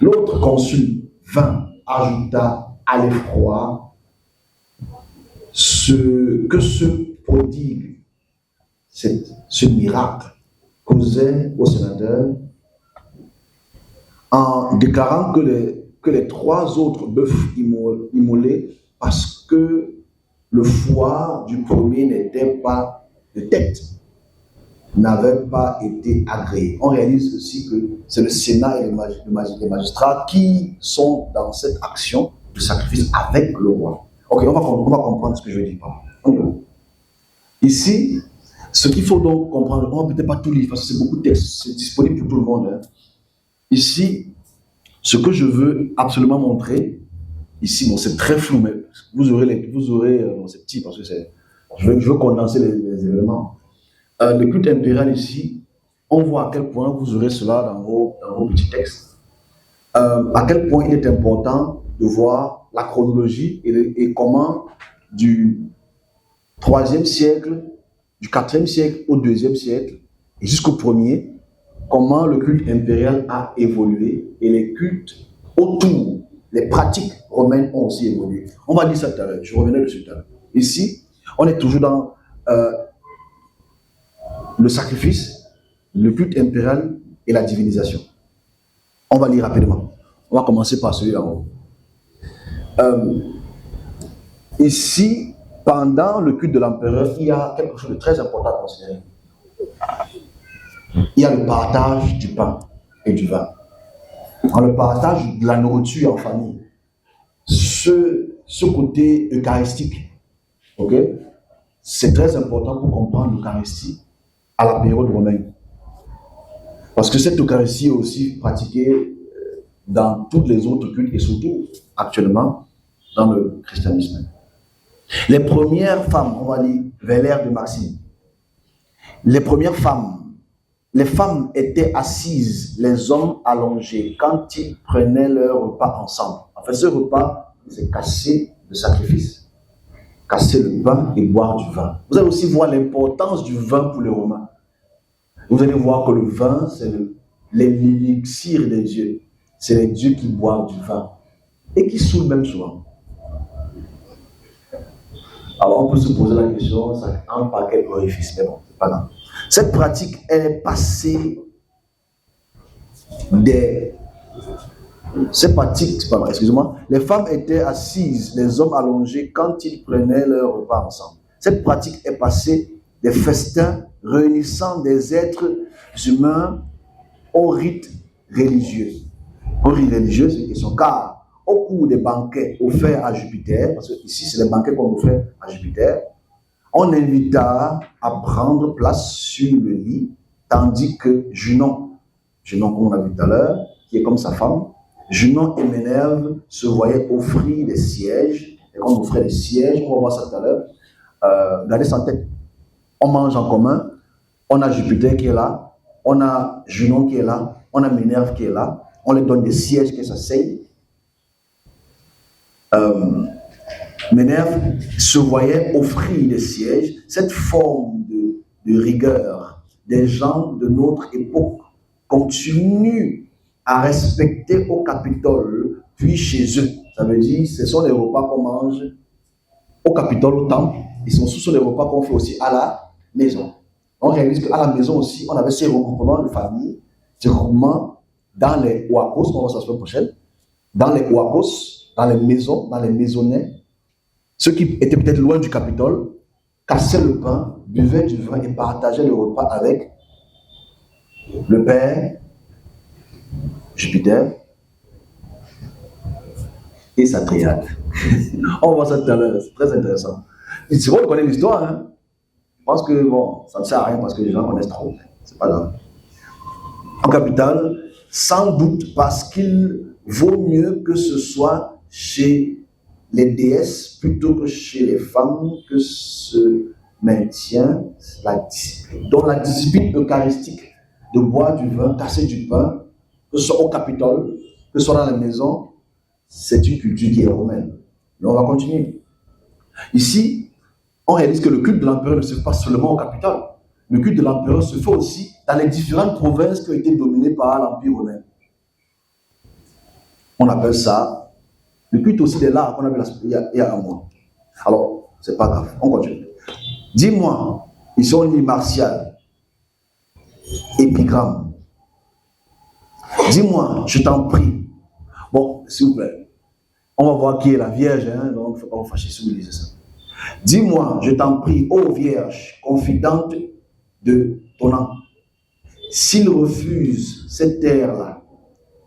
L'autre consul vint, ajouta à l'effroi ce prodigue, ce miracle causait au sénateur en déclarant que les 3 autres bœufs immolés parce que le foie du premier n'était pas de tête. n'avait pas été agréé. On réalise aussi que c'est le Sénat et les magistrats qui sont dans cette action de sacrifice avec le roi. Ok, on va comprendre ce que je veux dire par là. Ici, ce qu'il faut donc comprendre, on ne va peut-être pas tout lire parce que c'est beaucoup de textes, c'est disponible pour tout le monde. Hein. Ici, ce que je veux absolument montrer, ici, bon, c'est très flou, mais vous aurez c'est petit parce que je veux condenser les événements. Le culte impérial ici, on voit à quel point vous aurez cela dans vos petits textes, à quel point il est important de voir la chronologie et comment du 3e siècle, du 4e siècle au 2e siècle et jusqu'au 1er, comment le culte impérial a évolué et les cultes autour, les pratiques romaines ont aussi évolué. On va dire ça tout à l'heure, je reviendrai dessus tout à l'heure. Ici, on est toujours dans le sacrifice, le culte impérial et la divinisation. On va lire rapidement. On va commencer par celui-là. Ici, pendant le culte de l'empereur, il y a quelque chose de très important à considérer. Il y a le partage du pain et du vin. Dans le partage de la nourriture en famille, ce côté eucharistique, ok, c'est très important pour comprendre l'Eucharistie à la période romaine. Parce que cette Eucharistie est aussi pratiquée dans toutes les autres cultes et surtout actuellement dans le christianisme. Les premières femmes, on va dire vers l'ère de Maxime, les femmes étaient assises, les hommes allongés quand ils prenaient leur repas ensemble. En fait, ce repas, c'est casser le sacrifice, casser le pain et boire du vin. Vous allez aussi voir l'importance du vin pour les Romains. Vous allez voir que le vin, c'est l'élixir des dieux. C'est les dieux qui boivent du vin et qui saoulent même souvent. Alors on peut se poser la question, ça entre par quel orifice, mais bon, c'est pas grave. Cette pratique, elle est passée Cette pratique, excusez-moi, les femmes étaient assises, les hommes allongés quand ils prenaient leur repas ensemble. Cette pratique est passée des festins réunissant des êtres humains au rite religieux. Au rite religieux, c'est une question, car au cours des banquets offerts à Jupiter, parce que ici c'est les banquets qu'on offre à Jupiter, on invita à prendre place sur le lit, tandis que Junon, comme on a vu tout à l'heure, qui est comme sa femme, Junon et Minerve se voyaient offrir des sièges, et quand on offrait des sièges, on va voir ça tout à l'heure, gardez ça en tête, on mange en commun, on a Jupiter qui est là, on a Junon qui est là, on a Minerve qui est là, on leur donne des sièges qui s'asseyent. Minerve se voyait offrir des sièges. Cette forme de rigueur des gens de notre époque continue à respecter au Capitole, puis chez eux. Ça veut dire ce sont les repas qu'on mange au Capitole, au temple. Ce sont les repas qu'on fait aussi à la maison. On réalise qu'à la maison aussi, on avait ces regroupements de famille, ces regroupements dans les Ouakos, on va voir ça la semaine prochaine, dans les Ouakos, dans les maisons, dans les maisonnettes, ceux qui étaient peut-être loin du Capitole, cassaient le pain, buvaient du vin et partageaient le repas avec le Père, Jupiter et sa triade. On va voir ça tout à l'heure, c'est très intéressant. C'est bon de connaître l'histoire, hein? Je pense que bon, ça ne sert à rien parce que les gens connaissent trop, c'est pas grave. En capitale, sans doute parce qu'il vaut mieux que ce soit chez les déesses plutôt que chez les femmes que se maintient la discipline. Donc la discipline eucharistique de boire du vin, casser du pain, que ce soit au Capitole, que ce soit dans la maison, c'est une culture qui est romaine. Mais on va continuer. Ici, on réalise que le culte de l'empereur ne se fait pas seulement au Capitole. Le culte de l'empereur se fait aussi dans les différentes provinces qui ont été dominées par l'Empire romain. On appelle ça le culte aussi des lards qu'on avait il y a un mois. Alors, c'est pas grave, on continue. Dis-moi, ils sont ni martial, épigramme. Dis-moi, je t'en prie. Bon, s'il vous plaît, on va voir qui est la Vierge, hein, donc il ne faut pas vous fâcher si vous lisez ça. Dis-moi, je t'en prie, ô Vierge, confidente de tonnant. S'il refuse cette air-là,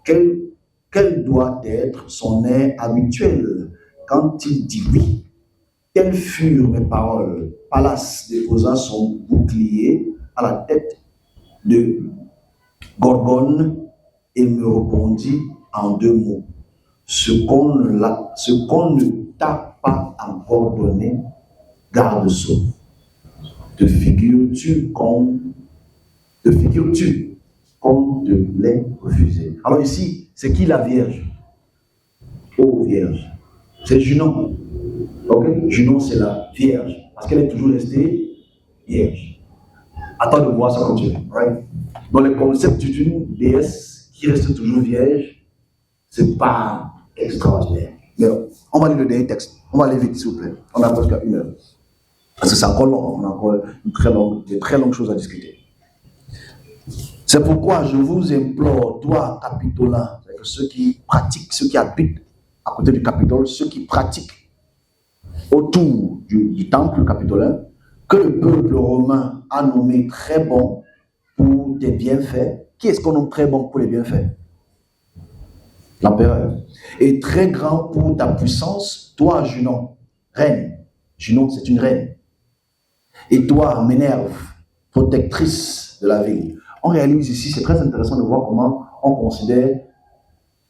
quel doit être son air habituel quand il dit oui? Telles furent mes paroles. Pallas déposa son bouclier à la tête de Gorgone et me répondit en 2 mots. Ce qu'on ne t'a pas encore donné, garde ça. Te figures-tu qu'on te l'ait refusé? Alors ici, c'est qui la Vierge? Oh Vierge. C'est Junon. Ok? Junon, c'est la Vierge. Parce qu'elle est toujours restée vierge. Attends de voir ça continuer. Right? Dans le concept d'une déesse qui reste toujours vierge, c'est pas extraordinaire. Mais on va lire le dernier texte. On va aller vite, s'il vous plaît. On a presque 1 heure. Parce que c'est encore long. On a encore de très longues choses à discuter. C'est pourquoi je vous implore, toi, Capitolin, ceux qui pratiquent, ceux qui habitent à côté du Capitole, ceux qui pratiquent autour du temple capitolin, que le peuple romain a nommé très bon pour des bienfaits. Qui est-ce qu'on nomme très bon pour les bienfaits? L'empereur. Et très grand pour ta puissance, toi, Junon, reine. Junon, c'est une reine. Et toi, Minerve, protectrice de la ville. On réalise ici, c'est très intéressant de voir comment on considère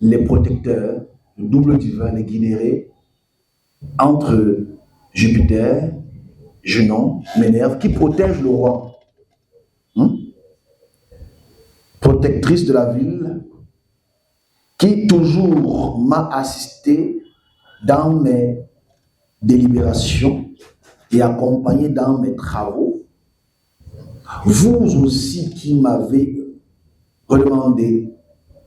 les protecteurs, le double divin, les guidérés, entre Jupiter, Junon, Minerve, qui protège le roi. Protectrice de la ville, qui toujours m'a assisté dans mes délibérations et accompagné dans mes travaux. Vous aussi qui m'avez redemandé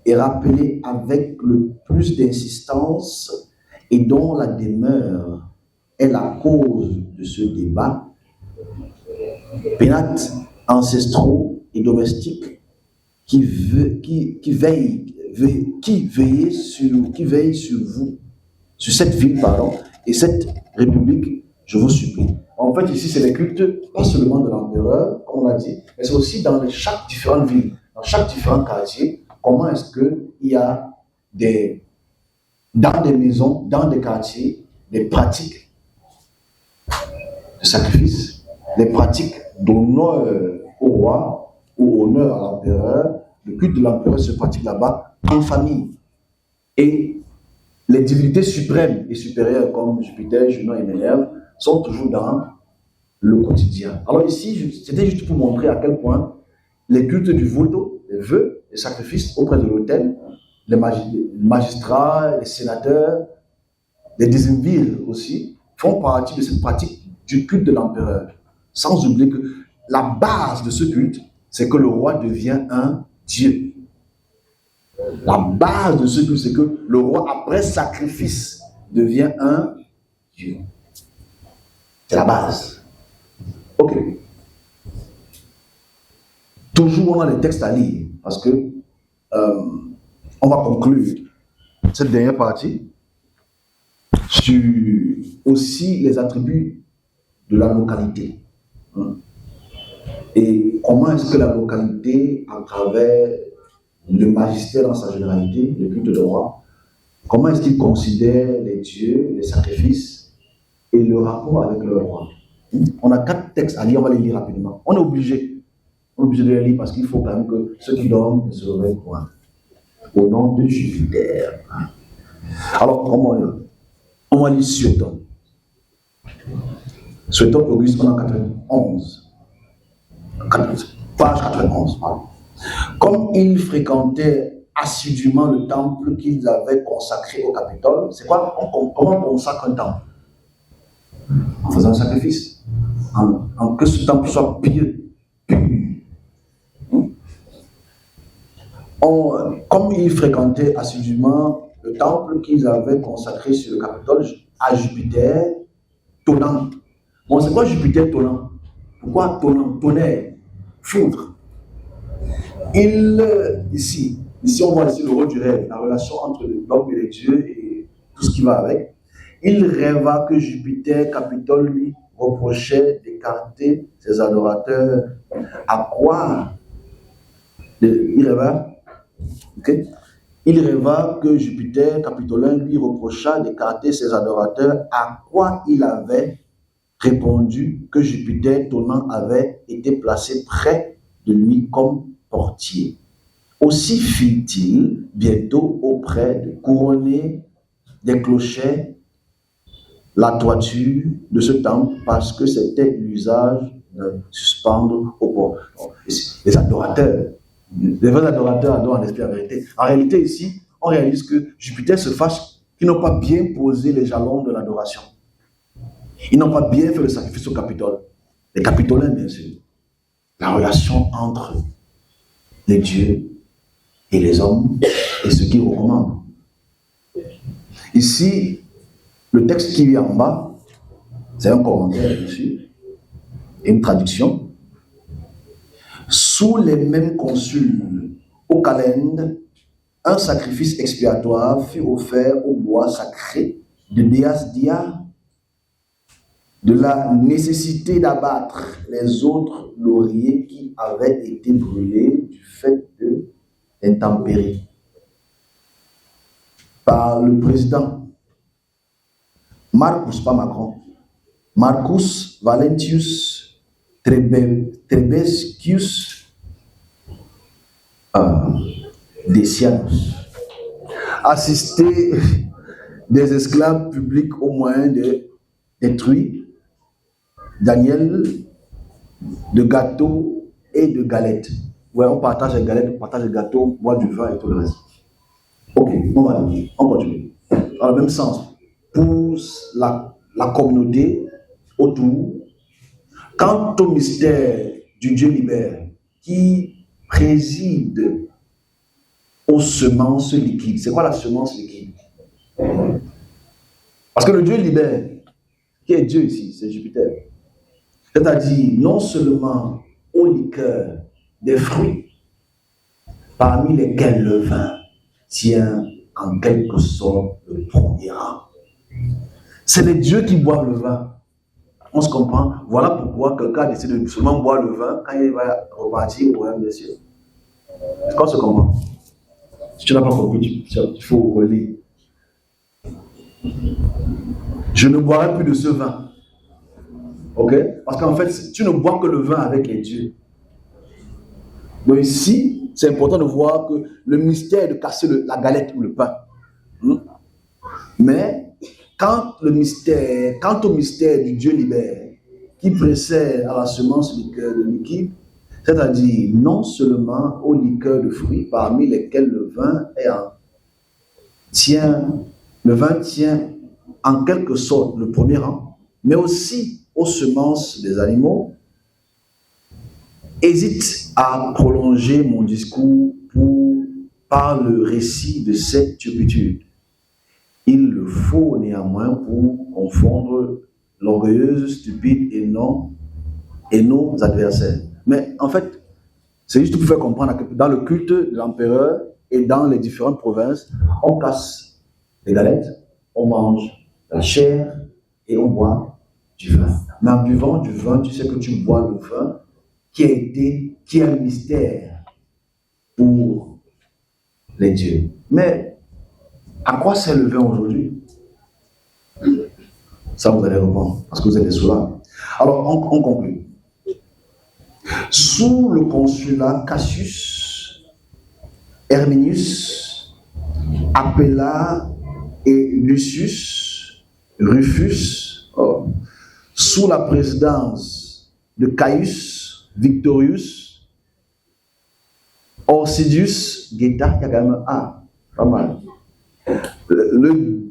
et rappelé avec le plus d'insistance et dont la demeure est la cause de ce débat, pénates ancestraux et domestiques qui veillent sur vous, sur cette ville, et cette république, je vous supplie. En fait, ici, c'est les cultes, pas seulement de l'empereur, comme on l'a dit, mais c'est aussi dans chaque différente ville, dans chaque différent quartier, comment est-ce qu'il y a dans des maisons, dans des quartiers, des pratiques de sacrifice, des pratiques d'honneur au roi ou honneur à l'empereur. Le culte de l'empereur se pratique là-bas en famille. Et les divinités suprêmes et supérieures comme Jupiter, Junon et Minerve sont toujours dans le quotidien. Alors ici, c'était juste pour montrer à quel point les cultes du voto, les vœux, les sacrifices auprès de l'autel, les magistrats, les sénateurs, les décemvirs aussi, font partie de cette pratique du culte de l'empereur. Sans oublier que la base de ce culte, c'est que le roi devient un Dieu. La base de ce culte, c'est que le roi, après sacrifice, devient un Dieu. C'est la base. Ok. Toujours on a des textes à lire, parce que on va conclure cette dernière partie sur aussi les attributs de la localité. Et comment est-ce que la localité, à travers le magistère dans sa généralité, le culte de roi, comment est-ce qu'il considère les dieux, les sacrifices et le rapport avec le roi? On a 4 textes à lire, on va les lire rapidement. On est obligé de les lire parce qu'il faut quand même que ceux qui dorment ne se réveillent point. Au nom de Jupiter. Alors, on va lire Suétone. Suétone Auguste, on a 91. Page 91, pardon. Comme ils fréquentaient assidûment le temple qu'ils avaient consacré au Capitole, c'est quoi? Comment on consacre un temple? En faisant un sacrifice. En que ce temple soit pieux, pur. Comme ils fréquentaient assidûment le temple qu'ils avaient consacré sur le Capitole à Jupiter, tonnant. Bon, c'est quoi Jupiter tonnant? Pourquoi tonnant? Tonnerre, foudre. Ici, on voit ici le rôle du rêve, la relation entre l'homme et les dieux et tout ce qui va avec. Il rêva que Jupiter, Capitole, lui, reprochait d'écarter ses adorateurs. À quoi il rêva, okay? Il rêva que Jupiter, Capitolin, lui reprocha d'écarter ses adorateurs, à quoi il avait répondu que Jupiter, Tonant, avait été placé près de lui comme portier. Aussi fit-il bientôt auprès de couronner des clochers la toiture de ce temple parce que c'était l'usage de suspendre au port. Les adorateurs, les vrais adorateurs adorent en esprit et en vérité. En réalité, ici, on réalise que Jupiter se fâche qu'ils n'ont pas bien posé les jalons de l'adoration. Ils n'ont pas bien fait le sacrifice au Capitole. Les Capitolins, bien sûr. La relation entre les dieux et les hommes et ce qu'ils recommandent. Ici, le texte qui est en bas, c'est un commentaire, bien sûr, et une traduction. Sous les mêmes consuls, au calende, un sacrifice expiatoire fut offert au bois sacré de Déas Dia, de la nécessité d'abattre les autres lauriers qui avaient été brûlés du fait de l'intempérie. Par le président Marcus, pas Macron, Marcus Valentius Trebescius Decianus, assisté des esclaves publics au moyen de détruire Daniel de gâteaux et de galettes. Ouais, on partage les galettes, on partage les gâteaux, on boit du vin et tout le reste. Ok, on continue. Dans le même sens, pour la communauté autour, quant au mystère du Dieu libère qui préside aux semences liquides. C'est quoi la semence liquide? Parce que le Dieu libère, qui est Dieu ici, c'est Jupiter. C'est-à-dire non seulement aux liqueurs des fruits, parmi lesquels le vin tient en quelque sorte le premier rang. C'est les dieux qui boivent le vin. On se comprend. Voilà pourquoi quelqu'un décide de seulement boire le vin quand il va repartir au royaume des cieux. Est-ce qu'on se comprend? Si tu n'as pas compris, il faut relire. Je ne boirai plus de ce vin. Ok? Parce qu'en fait, tu ne bois que le vin avec les dieux. Donc ici, c'est important de voir que le mystère est de casser la galette ou le pain. Mais quant au mystère du Dieu libère, qui précède à la semence liqueur de liquide, c'est-à-dire non seulement aux liqueurs de fruits, parmi lesquels le vin tient en quelque sorte le premier rang, mais aussi aux semences des animaux, hésite à prolonger mon discours par le récit de cette turpitude. Il le faut néanmoins pour confondre l'orgueilleuse, stupide et nos adversaires. Mais en fait, c'est juste pour faire comprendre que dans le culte de l'empereur et dans les différentes provinces, on casse les galettes, on mange la chair et on boit du vin. Mais en buvant du vin, tu sais que tu bois le vin qui est un mystère pour les dieux. Mais à quoi sert le vin aujourd'hui? Ça, vous allez répondre, parce que vous êtes sous là. Alors, on conclut. Sous le consulat Cassius, Herminius, Appella et Lucius, Rufus, sous la présidence de Caius, Victorius, Orsidius, Guetta, il y a quand même pas mal. Le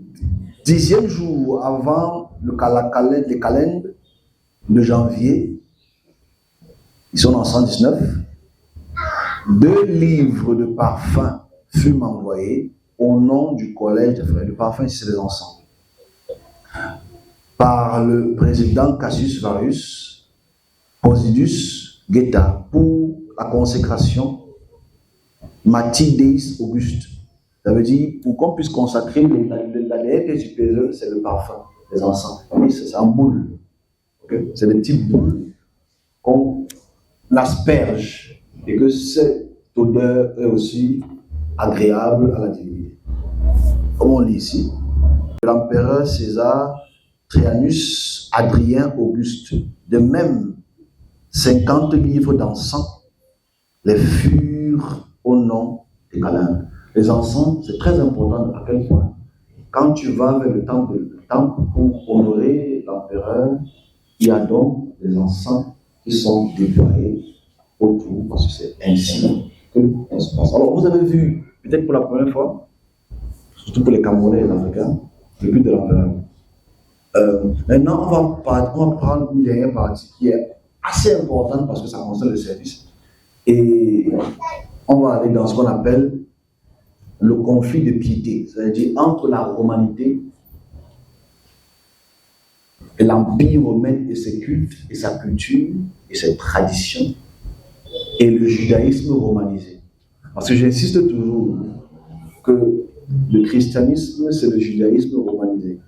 10e jour avant les calendes de janvier, ils sont en 119, 2 livres de parfums furent envoyés au nom du collège des frères. Le parfum, c'est les encens. Par le président Cassius Varius, Posidus Guetta, pour la consécration Matideis Auguste. Ça veut dire, pour qu'on puisse consacrer la déesse supérieure, c'est le parfum, les encens. Oui, c'est en boule. Okay? C'est des petites boules qu'on asperge et que cette odeur est aussi agréable à la divinité. Comme on lit ici, l'empereur César Trajanus Adrien Auguste, de même 50 livres d'encens les furent au nom des Calendres. Les encens, c'est très important à quel point. Quand tu vas vers le temple pour honorer l'empereur, il y a donc des encens qui sont déployés autour, parce que c'est ainsi que ça se passe. Alors, vous avez vu, peut-être pour la première fois, surtout pour les Camerounais et les Africains, le but de l'empereur. Maintenant, on va prendre une dernière partie qui est assez importante parce que ça concerne le service. Et on va aller dans ce qu'on appelle le conflit de piété, c'est-à-dire entre la romanité et l'Empire romain et ses cultes et sa culture et ses traditions et le judaïsme romanisé. Parce que j'insiste toujours que le christianisme, c'est le judaïsme romanisé.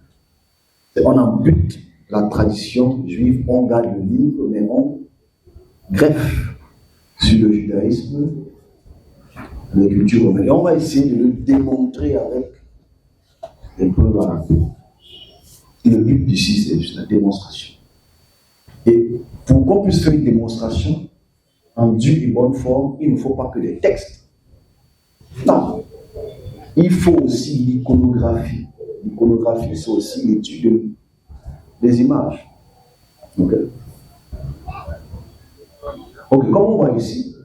On ampute la tradition juive, on garde le livre, mais on greffe sur le judaïsme la culture romaine. Et on va essayer de le démontrer avec des preuves à la cour. Le but ici, c'est juste la démonstration. Et pour qu'on puisse faire une démonstration en due et bonne forme, il ne faut pas que des textes. Non. Il faut aussi l'iconographie. L'iconographie, c'est aussi l'étude des images. Ok, comme on voit ici,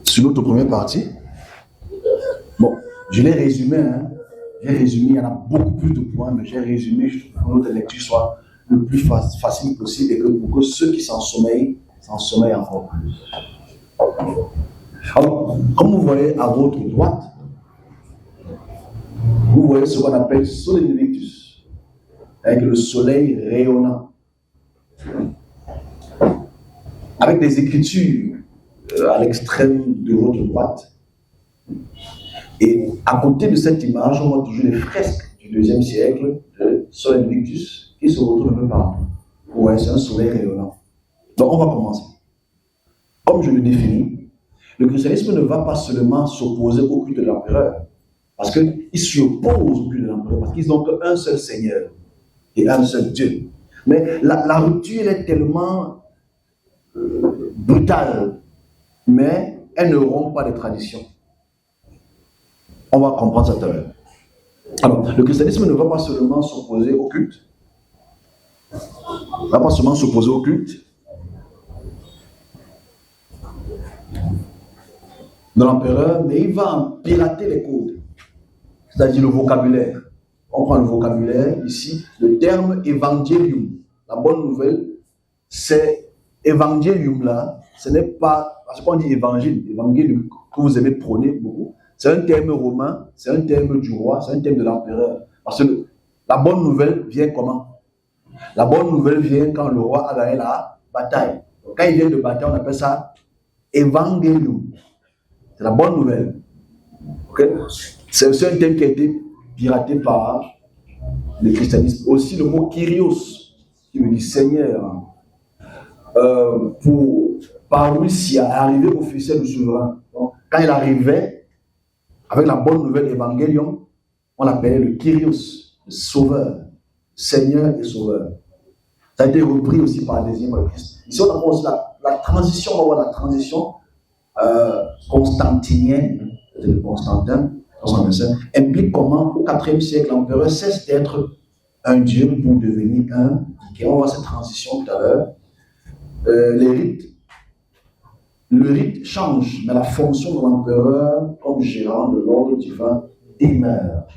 sur notre première partie, bon, je l'ai résumé, j'ai résumé, il y en a beaucoup plus de points, mais j'ai résumé pour que notre lecture soit le plus facile possible et que pour que ceux qui s'ensommeillent encore plus. Alors, comme vous voyez à votre droite, vous voyez ce qu'on appelle Soleil Invictus, avec le soleil rayonnant, avec des écritures à l'extrême de votre droite. Et à côté de cette image, on voit toujours les fresques du IIe siècle de Soleil Invictus qui se retrouvent un peu partout. Ouais, c'est un soleil rayonnant. Donc on va commencer. Comme je le définis, le christianisme ne va pas seulement s'opposer au culte de l'empereur, parce qu'ils s'y opposent au culte de l'empereur, parce qu'ils n'ont qu'un seul Seigneur et un seul Dieu. Mais la rupture, elle est tellement brutale, mais elles ne rompt pas les traditions. On va comprendre ça tout à l'heure. Alors, le christianisme ne va pas seulement s'opposer au culte, de l'empereur, mais il va en pirater les codes, c'est-à-dire le vocabulaire. On prend le vocabulaire ici, le terme évangélium. La bonne nouvelle, c'est évangélium là, ce n'est pas, parce qu'on dit évangile, évangélium que vous aimez prôner beaucoup, c'est un terme romain, c'est un terme du roi, c'est un terme de l'empereur. Parce que la bonne nouvelle vient comment? La bonne nouvelle vient quand le roi a gagné la bataille. Donc, quand il vient de bataille, on appelle ça évangélium. C'est la bonne nouvelle. Okay? C'est aussi un terme qui a été piraté par le christianisme. Aussi le mot Kyrios, qui veut dire Seigneur. Par lui, s'il est arrivé officiel du souverain. Donc, quand il arrivait, avec la bonne nouvelle évangélium, on l'appelait le Kyrios, le sauveur, Seigneur et sauveur. Ça a été repris aussi par le deuxième Christ. Ici, on a aussi la transition, on va voir la transition constantinienne, de Constantin, implique comment, au IVe siècle, l'empereur cesse d'être un dieu pour devenir un. Et on va voir cette transition tout à l'heure. Le rite change, mais la fonction de l'empereur comme gérant de l'ordre divin demeure.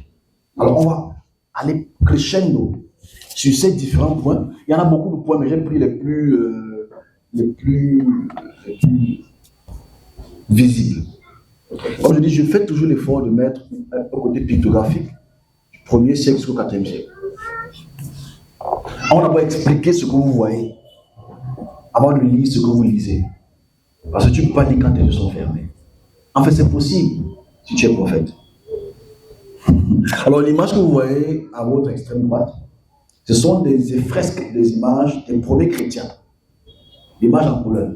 Alors on va aller crescendo sur ces différents points. Il y en a beaucoup de points, mais j'ai pris les plus visibles. Comme je dis, je fais toujours l'effort de mettre un côté pictographique du 1er siècle jusqu'au 4e siècle. On va d'abord expliquer ce que vous voyez avant de lire ce que vous lisez. Parce que tu ne peux pas lire quand tes yeux sont fermés. En fait, c'est possible si tu es prophète. Alors, l'image que vous voyez à votre extrême droite, Ce sont des fresques, des images des premiers chrétiens. Images en couleur,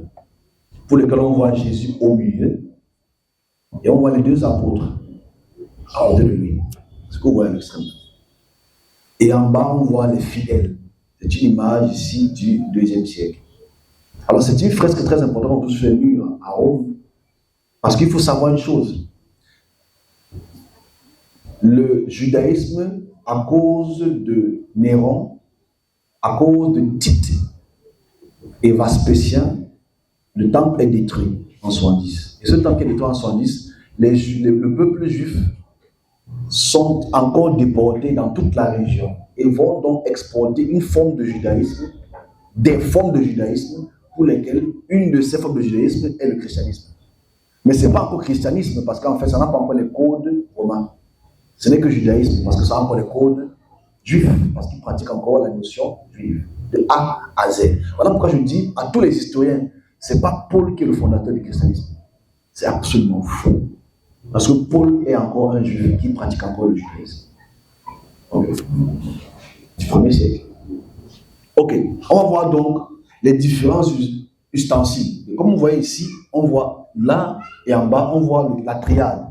pour lesquelles on voit Jésus au milieu, et on voit les deux apôtres à côté de lui. C'est ce qu'on voit à l'extrême. Et en bas, on voit les fidèles. C'est une image ici du 2e siècle. Alors, c'est une fresque très importante pour ce mur à Rome, parce qu'il faut savoir une chose. Le judaïsme, à cause de Néron, à cause de Tite et Vespasien, le temple est détruit en 70. Et ce temple qui est détruit en 70, le peuple juif sont encore déportés dans toute la région et vont donc exporter une forme de judaïsme, des formes de judaïsme pour lesquelles une de ces formes de judaïsme est le christianisme. Mais ce n'est pas encore christianisme parce qu'en fait ça n'a pas encore les codes romains. Ce n'est que judaïsme parce que ça a encore les codes juifs parce qu'ils pratiquent encore la notion juive de A à Z. Voilà pourquoi je dis à tous les historiens, ce n'est pas Paul qui est le fondateur du christianisme. C'est absolument faux. Parce que Paul est encore un juif qui pratique encore le judaïsme. Ok. Du 1er siècle. Ok. On va voir donc les différents ustensiles. Et comme vous voyez ici, on voit là et en bas, on voit la triade.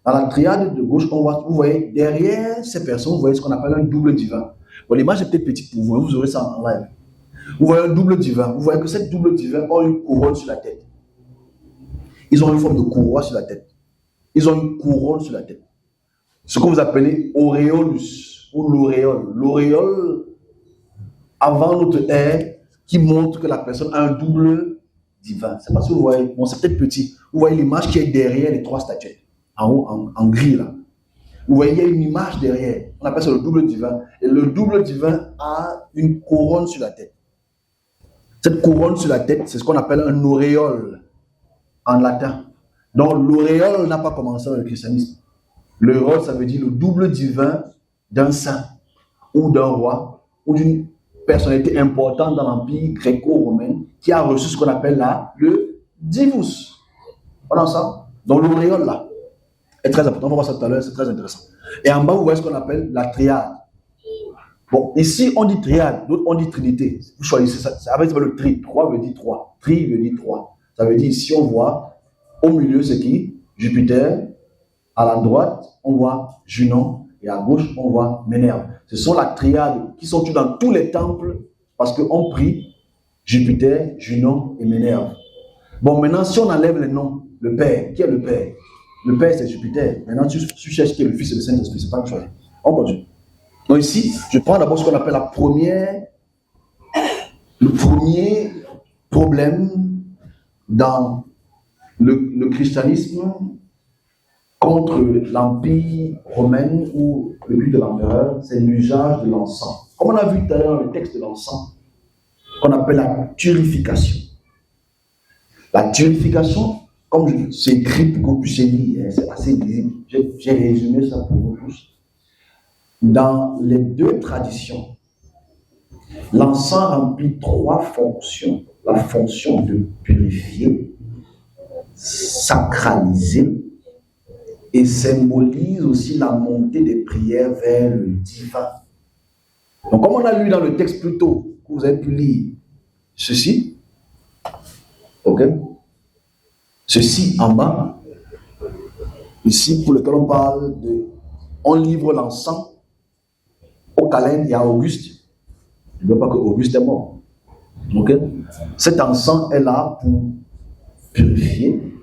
Dans la triade de gauche, on voit, vous voyez, derrière ces personnes, vous voyez ce qu'on appelle un double divin. Bon, l'image est peut-être petite pour vous, vous aurez ça en live. Vous voyez un double divin. Vous voyez que cette double divin a une couronne sur la tête. Ils ont une forme de couronne sur la tête. Ils ont une couronne sur la tête. Ce que vous appelez auréolus ou l'auréole. L'auréole, avant notre ère, qui montre que la personne a un double divin. C'est parce que vous voyez, bon, c'est peut-être petit. Vous voyez l'image qui est derrière les 3 statuettes, en haut, en gris là. Vous voyez, il y a une image derrière. On appelle ça le double divin. Et le double divin a une couronne sur la tête. Cette couronne sur la tête, c'est ce qu'on appelle un auréole en latin. Donc l'auréole n'a pas commencé dans le christianisme. L'auréole, ça veut dire le double divin d'un saint ou d'un roi ou d'une personnalité importante dans l'empire gréco-romain qui a reçu ce qu'on appelle là le divus. Voilà ça. Donc l'auréole là est très important. On va voir ça tout à l'heure, c'est très intéressant. Et en bas, vous voyez ce qu'on appelle la triade. Bon, ici on dit triade, d'autres on dit trinité. Vous choisissez ça. Ça veut dire le tri. 3 veut dire 3. Tri veut dire 3. Ça veut dire ici on voit au milieu, c'est qui? Jupiter. À la droite, on voit Junon. Et à gauche, on voit Minerve. Ce sont la triade qui sont dans tous les temples parce qu'on prie Jupiter, Junon et Minerve. Bon, maintenant, si on enlève les noms, le Père, qui est le Père? Le Père, c'est Jupiter. Maintenant, tu cherches qui est le Fils et le Saint-Esprit. C'est pas une chose. On continue. Donc ici, je prends d'abord ce qu'on appelle le premier problème dans le christianisme contre l'empire romain ou le but de l'empereur, c'est l'usage de l'encens. Comme on a vu tout à l'heure dans le texte de l'encens, qu'on appelle la purification. La purification, comme c'est écrit pour que vous puissiez lire, c'est assez visible. J'ai résumé ça pour vous tous. Dans les 2 traditions, l'encens remplit 3 fonctions. La fonction de purifier, sacraliser et symbolise aussi la montée des prières vers le divin. Donc, comme on a lu dans le texte plus tôt, vous avez pu lire ceci, ok? Ceci en bas, ici pour lequel on parle de, on livre l'encens au Calène et à Auguste. Je ne veux pas que Auguste est mort. Ok? Cet encens est là pour purifier,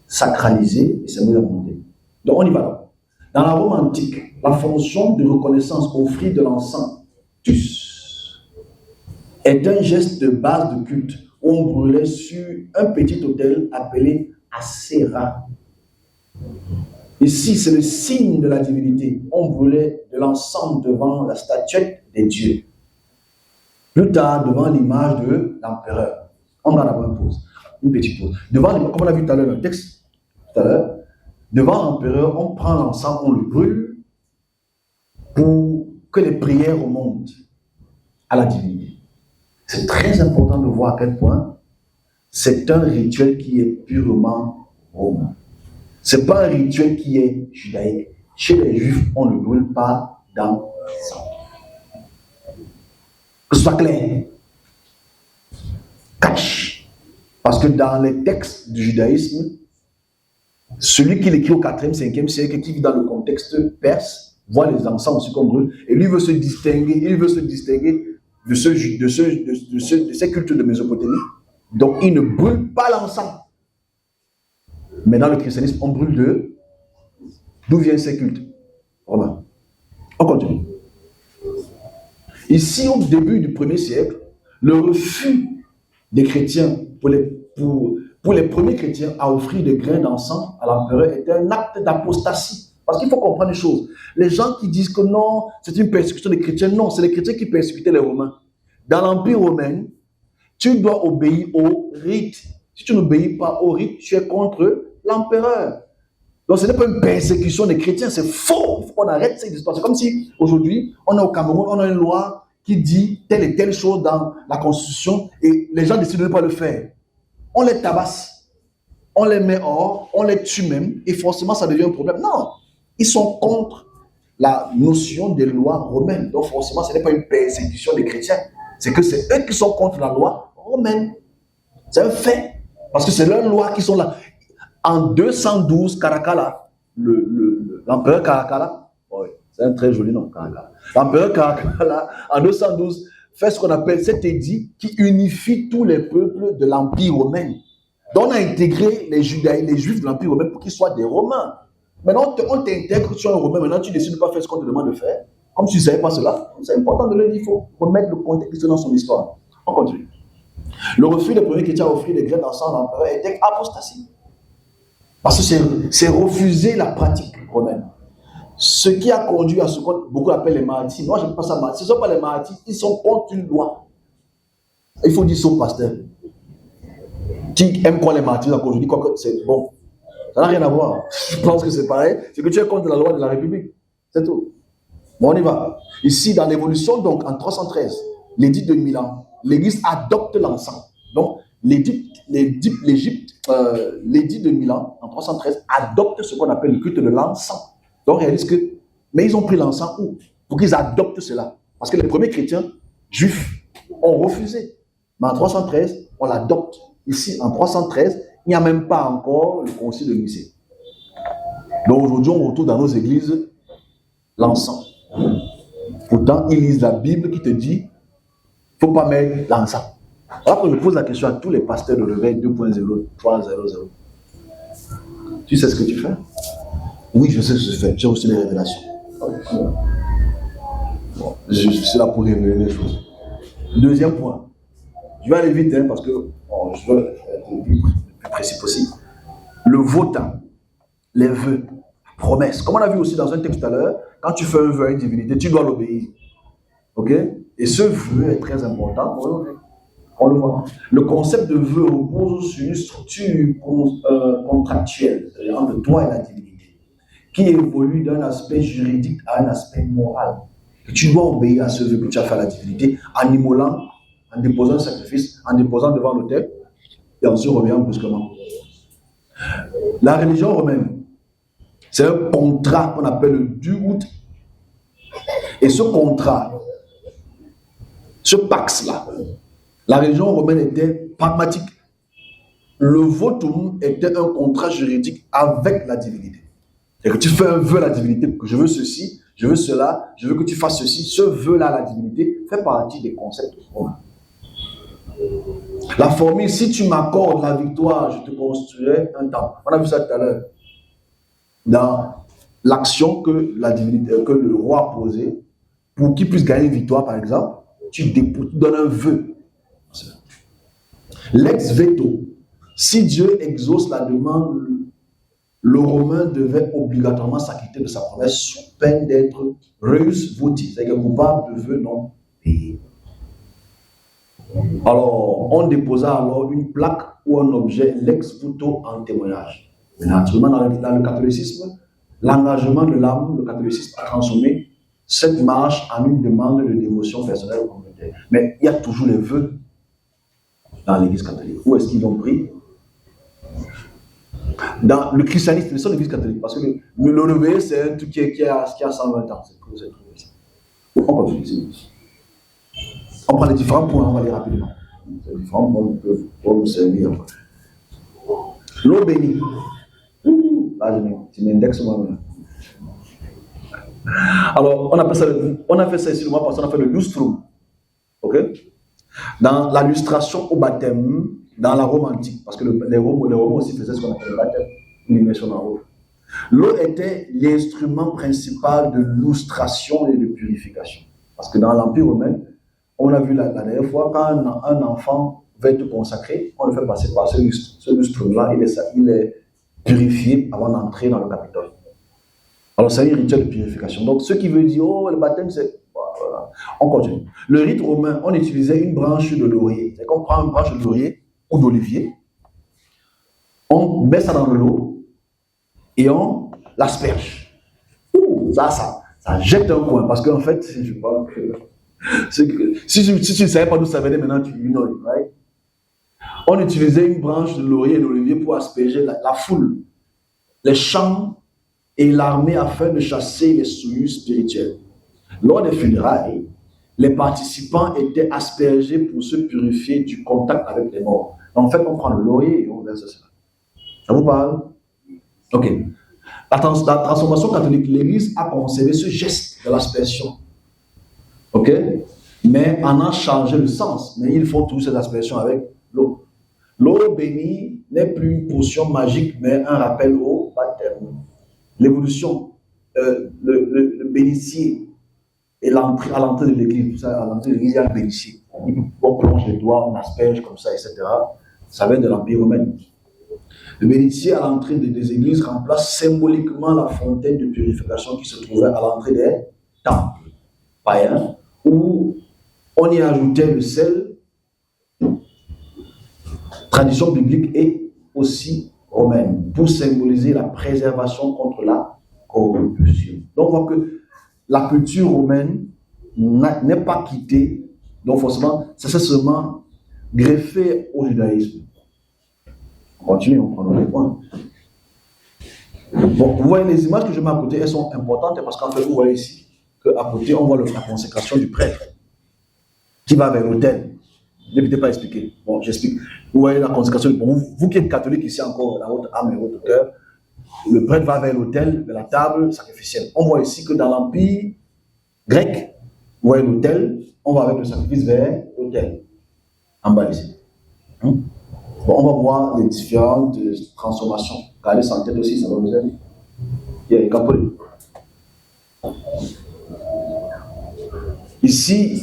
sacraliser et symboliser la montée. Donc on y va là. Dans la Rome antique, la fonction de reconnaissance offrit de l'encens est un geste de base de culte où on brûlait sur un petit autel appelé Acéra. Ici, c'est le signe de la divinité. On brûlait de l'encens devant la statuette des dieux. Plus tard, devant l'image de l'empereur. On va avoir une petite pause. Devant, comme on a vu tout à l'heure dans le texte, devant l'empereur, on prend l'encens, on le brûle pour que les prières remontent à la divinité. C'est très important de voir à quel point c'est un rituel qui est purement romain. Ce n'est pas un rituel qui est judaïque. Chez les Juifs, on ne brûle pas dans le sang. Que ce soit clair. Cache. Parce que dans les textes du judaïsme, celui qui l'écrit au 4e, 5e siècle, qui vit dans le contexte perse, voit les encens aussi comme brûlent, et lui veut se distinguer, de ces cultes de Mésopotamie. Donc il ne brûle pas l'encens. Mais dans le christianisme, on brûle d'où viennent ces cultes romains. On continue. Ici, au début du 1er siècle, le refus des chrétiens pour les premiers chrétiens à offrir des grains d'encens à l'empereur était un acte d'apostasie. Parce qu'il faut comprendre une chose. Les gens qui disent que non, c'est une persécution des chrétiens, non, c'est les chrétiens qui persécutaient les Romains. Dans l'Empire romain, tu dois obéir au rite. Si tu n'obéis pas au rite, tu es contre l'empereur. Donc ce n'est pas une persécution des chrétiens, c'est faux. Il faut qu'on arrête cette histoire. C'est comme si aujourd'hui, on est au Cameroun, on a une loi qui dit telle et telle chose dans la Constitution et les gens décident de ne pas le faire. On les tabasse, on les met hors, on les tue même et forcément ça devient un problème. Non, ils sont contre la notion des lois romaines. Donc forcément ce n'est pas une persécution des chrétiens. C'est que c'est eux qui sont contre la loi romaine. C'est un fait. Parce que c'est leurs lois qui sont là. En 212, Caracalla, l'empereur Caracalla, oui, c'est un très joli nom, Caracalla. L'empereur Caracalla, en 212, fait ce qu'on appelle cet édit qui unifie tous les peuples de l'Empire romain. Donc on a intégré les Juifs de l'Empire romain pour qu'ils soient des Romains. Maintenant, on t'intègre, tu es un Romain, maintenant tu décides de ne pas faire ce qu'on te demande de faire. Comme tu ne savais pas cela, c'est important de le dire, il faut remettre le contexte dans son histoire. On continue. Le refus des premiers chrétiens à offrir des grains d'encens à l'empereur était apostasie. Parce que c'est refuser la pratique romaine. Ce qui a conduit à ce qu'on beaucoup appellent les martyrs. Moi, je n'aime pas ça martyrs. Ce ne sont pas les martyrs, ils sont contre une loi. Il faut dire ça au pasteur. Qui aime quoi les martyrs encore aujourd'hui, quoi que c'est bon. Ça n'a rien à voir. Je pense que c'est pareil. C'est que tu es contre la loi de la République. C'est tout. Bon, on y va. Ici, dans l'évolution, donc, en 313, l'édit de Milan, l'Église adopte l'encens. Donc, l'édit de Milan, en 313, adopte ce qu'on appelle le culte de l'encens. Donc, réalise que, mais ils ont pris l'encens où? Pour qu'ils adoptent cela. Parce que les premiers chrétiens juifs ont refusé. Mais en 313, on l'adopte. Ici, en 313, il n'y a même pas encore le concile de Nicée. Donc, aujourd'hui, on retrouve dans nos églises l'encens. Pourtant, ils lisent la Bible qui te dit il ne faut pas mettre l'encens. Alors que je pose la question à tous les pasteurs de Réveil 2.0, 3.0. Tu sais ce que tu fais? Oui, je sais ce que je fais. J'ai aussi les révélations. Bon, je suis là pour révéler les choses. Deuxième point. Je vais aller vite parce que je veux être le plus précis possible. Le votant, les vœux, la promesse. Comme on a vu aussi dans un texte tout à l'heure, quand tu fais un vœu à une divinité, tu dois l'obéir. Ok? Et ce vœu est très important. On le voit. Le concept de vœu repose sur une structure contractuelle entre toi et la divinité, qui évolue d'un aspect juridique à un aspect moral. Et tu dois obéir à ce vœu que tu as fait à la divinité en immolant, en déposant un sacrifice, en déposant devant l'autel, et ensuite revenant brusquement. La religion romaine, c'est un contrat qu'on appelle le duout. Et ce contrat, ce pax-là, la religion romaine était pragmatique. Le votum était un contrat juridique avec la divinité. Et que tu fais un vœu à la divinité, que je veux ceci, je veux cela, je veux que tu fasses ceci. Ce vœu-là à la divinité fait partie des concepts romains. La formule, si tu m'accordes la victoire, je te construirai un temple. On a vu ça tout à l'heure. Dans l'action que le roi a posée, pour qu'il puisse gagner une victoire, par exemple, tu donnes un vœu. L'ex veto, si Dieu exauce la demande, le Romain devait obligatoirement s'acquitter de sa promesse sous peine d'être reus voti, c'est-à-dire coupable de vœux non payés. Alors, on déposa alors une plaque ou un objet l'ex voto en témoignage. Mais naturellement, dans le catholicisme, l'engagement de l'âme, le catholicisme a transformé cette marche en une demande de dévotion personnelle ou communautaire. Mais il y a toujours les vœux dans l'église catholique. Où est-ce qu'ils ont pris? Dans le christianisme, c'est l'église catholique. Parce que le réveil, c'est un truc qui a 120 ans. C'est tout. On continue. On prend les différents points, on va les rapidement. Les différents points peuvent nous servir. L'eau bénie. Là, je m'indexe moi-même. Alors, on a fait ça ici, le mois passé, on a fait le lustrum. Ok? Dans l'illustration au baptême, dans la Rome antique, parce que les Romains aussi faisaient ce qu'on appelle le baptême, une immersion en eau. L'eau était l'instrument principal de lustration et de purification. Parce que dans l'Empire romain, on a vu la dernière fois, quand un enfant va être consacré, on le fait passer par ce lustrum-là, il est purifié avant d'entrer dans le Capitole. Alors, c'est un rituel de purification. Donc, ce qui veut dire, oh, le baptême, c'est... Voilà. On continue. Le rite romain, on utilisait une branche de laurier. C'est qu'on prend une branche de laurier ou d'olivier, on met ça dans l'eau et on l'asperge. Ça jette un coin. Parce qu'en fait, je pense que... si tu ne savais pas d'où ça venait, maintenant tu ignores, right? On utilisait une branche de laurier et d'olivier pour asperger la foule, les champs et l'armée afin de chasser les souillures spirituelles. Lors des funérailles, les participants étaient aspergés pour se purifier du contact avec les morts. En fait, on prend le laurier et on verse cela. Ça vous parle? Ok. La transformation catholique, l'Église a conservé ce geste de l'aspersion. Ok? Mais en a changé le sens. Mais ils font toujours cette aspersion avec l'eau. L'eau bénie n'est plus une potion magique, mais un rappel au baptême. L'évolution, le bénitier, et à l'entrée de l'église, à l'entrée de l'église, il y a un bénitier. On plonge les doigts, on asperge comme ça, etc. Ça vient de l'Empire romain. Le bénitier à l'entrée des églises remplace symboliquement la fontaine de purification qui se trouvait à l'entrée des temples païens, où on y ajoutait le sel, tradition biblique et aussi romaine, pour symboliser la préservation contre la corruption. Donc, on voit que la culture romaine n'est pas quittée, donc forcément, ça s'est seulement greffé au judaïsme. On continue, on prend les points. Bon, vous voyez les images que je mets à côté, elles sont importantes parce qu'en fait, vous voyez ici qu'à côté, on voit la consécration du prêtre qui va vers l'autel. Ne m'étais pas expliqué. Bon, j'explique. Vous voyez la consécration. Bon, vous qui êtes catholique ici encore, la haute âme et votre cœur, le prêtre va vers l'autel, vers la table sacrificielle. On voit ici que dans l'empire grec, vous voyez l'autel, on va avec le sacrifice vers l'autel. En bas ici. Bon, on va voir les différentes transformations. Regardez sans tête aussi, ça va nous aider. Il y a les catholiques. Ici,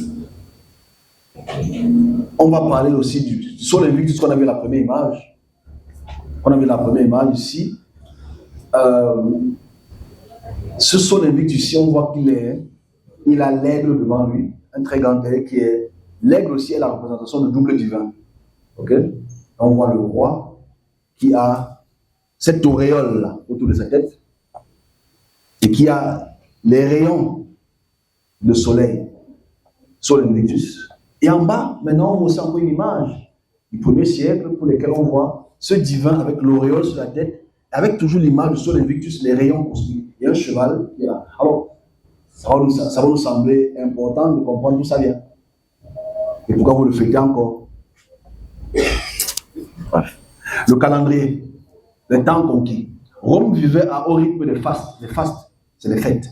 on va parler aussi sur les victus qu'on a vu la première image. On a vu la première image ici. Ce sont les victus ici, on voit il a l'aigle devant lui, un très grand aigle qui est. L'aigle aussi est la représentation de double divin. Ok? On voit le roi qui a cette auréole là autour de sa tête et qui a les rayons de soleil sur les victus. Et en bas, maintenant, on voit aussi encore une image du 1er siècle pour lequel on voit ce divin avec l'auréole sur la tête, avec toujours l'image du sol invictus, les rayons cosmiques. Il y a un cheval qui est là. Alors, ça va nous sembler important de comprendre d'où ça vient. Et pourquoi vous le faites encore? Bref. Le calendrier, les temps conquis. Rome vivait au rythme des fastes. Les fastes, c'est les fêtes.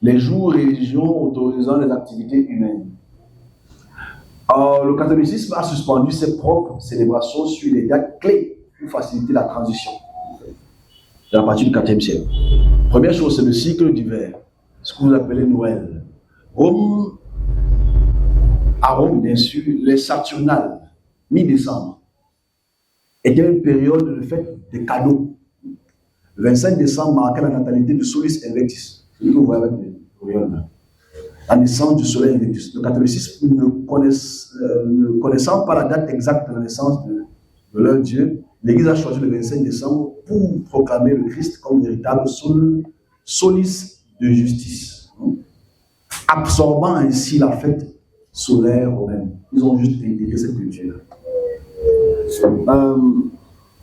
Les jours religions autorisant les activités humaines. Le catholicisme a suspendu ses propres célébrations sur les dates clés pour faciliter la transition. C'est à partir du 4e siècle. Première chose, c'est le cycle d'hiver, ce que vous appelez Noël. À Rome, bien sûr, les Saturnales, mi-décembre, était une période de fête des cadeaux. Le 25 décembre marquait la natalité de Solis Invictus. C'est ce que vous voyez avec les rayons. La naissance du soleil Invictus. Le catholicisme, ne connaissant pas la date exacte de la naissance de leur Dieu, l'Église a choisi le 25 décembre pour proclamer le Christ comme véritable solis de justice, absorbant ainsi la fête solaire romaine. Ils ont juste intégré cette culture.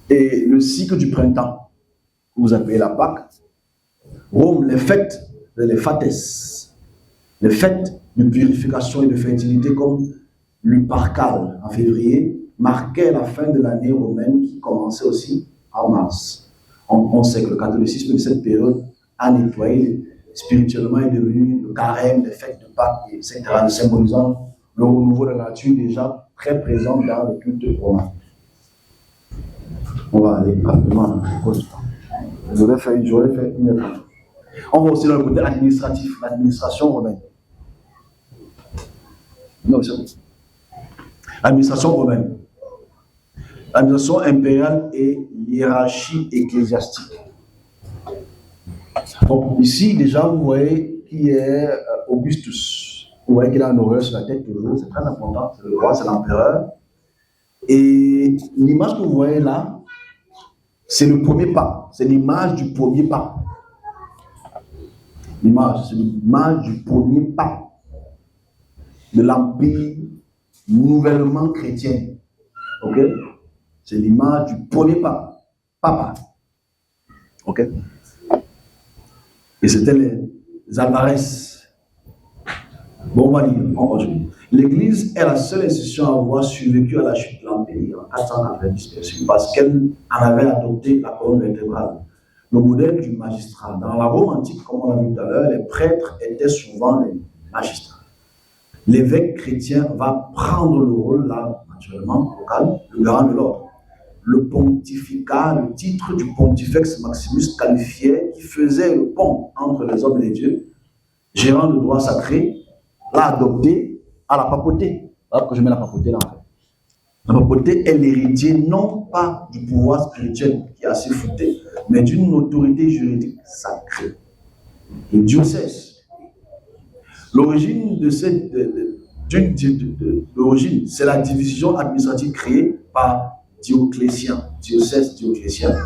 Et le cycle du printemps, que vous appelez la Pâque, Rome, les fêtes, les fates, Les fêtes de purification et de fertilité comme l'Uparcal en février marquaient la fin de l'année romaine qui commençait aussi en mars. On sait que le catholicisme de cette période a nettoyé spirituellement est devenu le carême, les fêtes de Pâques, etc., symbolisant le renouveau de la nature déjà très présent dans le culte romain. On va aller rapidement. J'aurais fait une étape. On va aussi dans le côté administratif, l'administration romaine. Non, c'est bon. L'administration romaine. L'administration impériale et hiérarchie ecclésiastique. Donc, ici, déjà, vous voyez qui est Augustus. Vous voyez qu'il a un auréole sur la tête toujours, c'est très important. C'est le roi, c'est l'empereur. Et l'image que vous voyez là, c'est le premier pape. C'est l'image du premier pape. C'est l'image du premier pape de l'empire nouvellement chrétien. Ok? C'est l'image du premier pape. Papa. Ok? Et c'était les Alvarez. Bon, on va lire, on continue. L'Église est la seule institution à avoir survécu à la chute de l'Empire en 490 parce qu'elle en avait adopté la colonne vertébrale, le modèle du magistrat. Dans la Rome antique, comme on l'a vu tout à l'heure, les prêtres étaient souvent les magistrats. L'évêque chrétien va prendre le rôle, là, naturellement, local, le garant de l'ordre. Le pontificat, le titre du pontifex maximus qualifiait qui faisait le pont entre les hommes et les dieux, gérant le droit sacré, l'a adopté à la papauté. Voilà pourquoi je mets la papauté là en fait. La papauté est l'héritier non pas du pouvoir spirituel qui est assez fouté, mais d'une autorité juridique sacrée. Le diocèse. L'origine de cette l'origine, c'est la division administrative créée par Dioclétien, diocèse Dioclétien,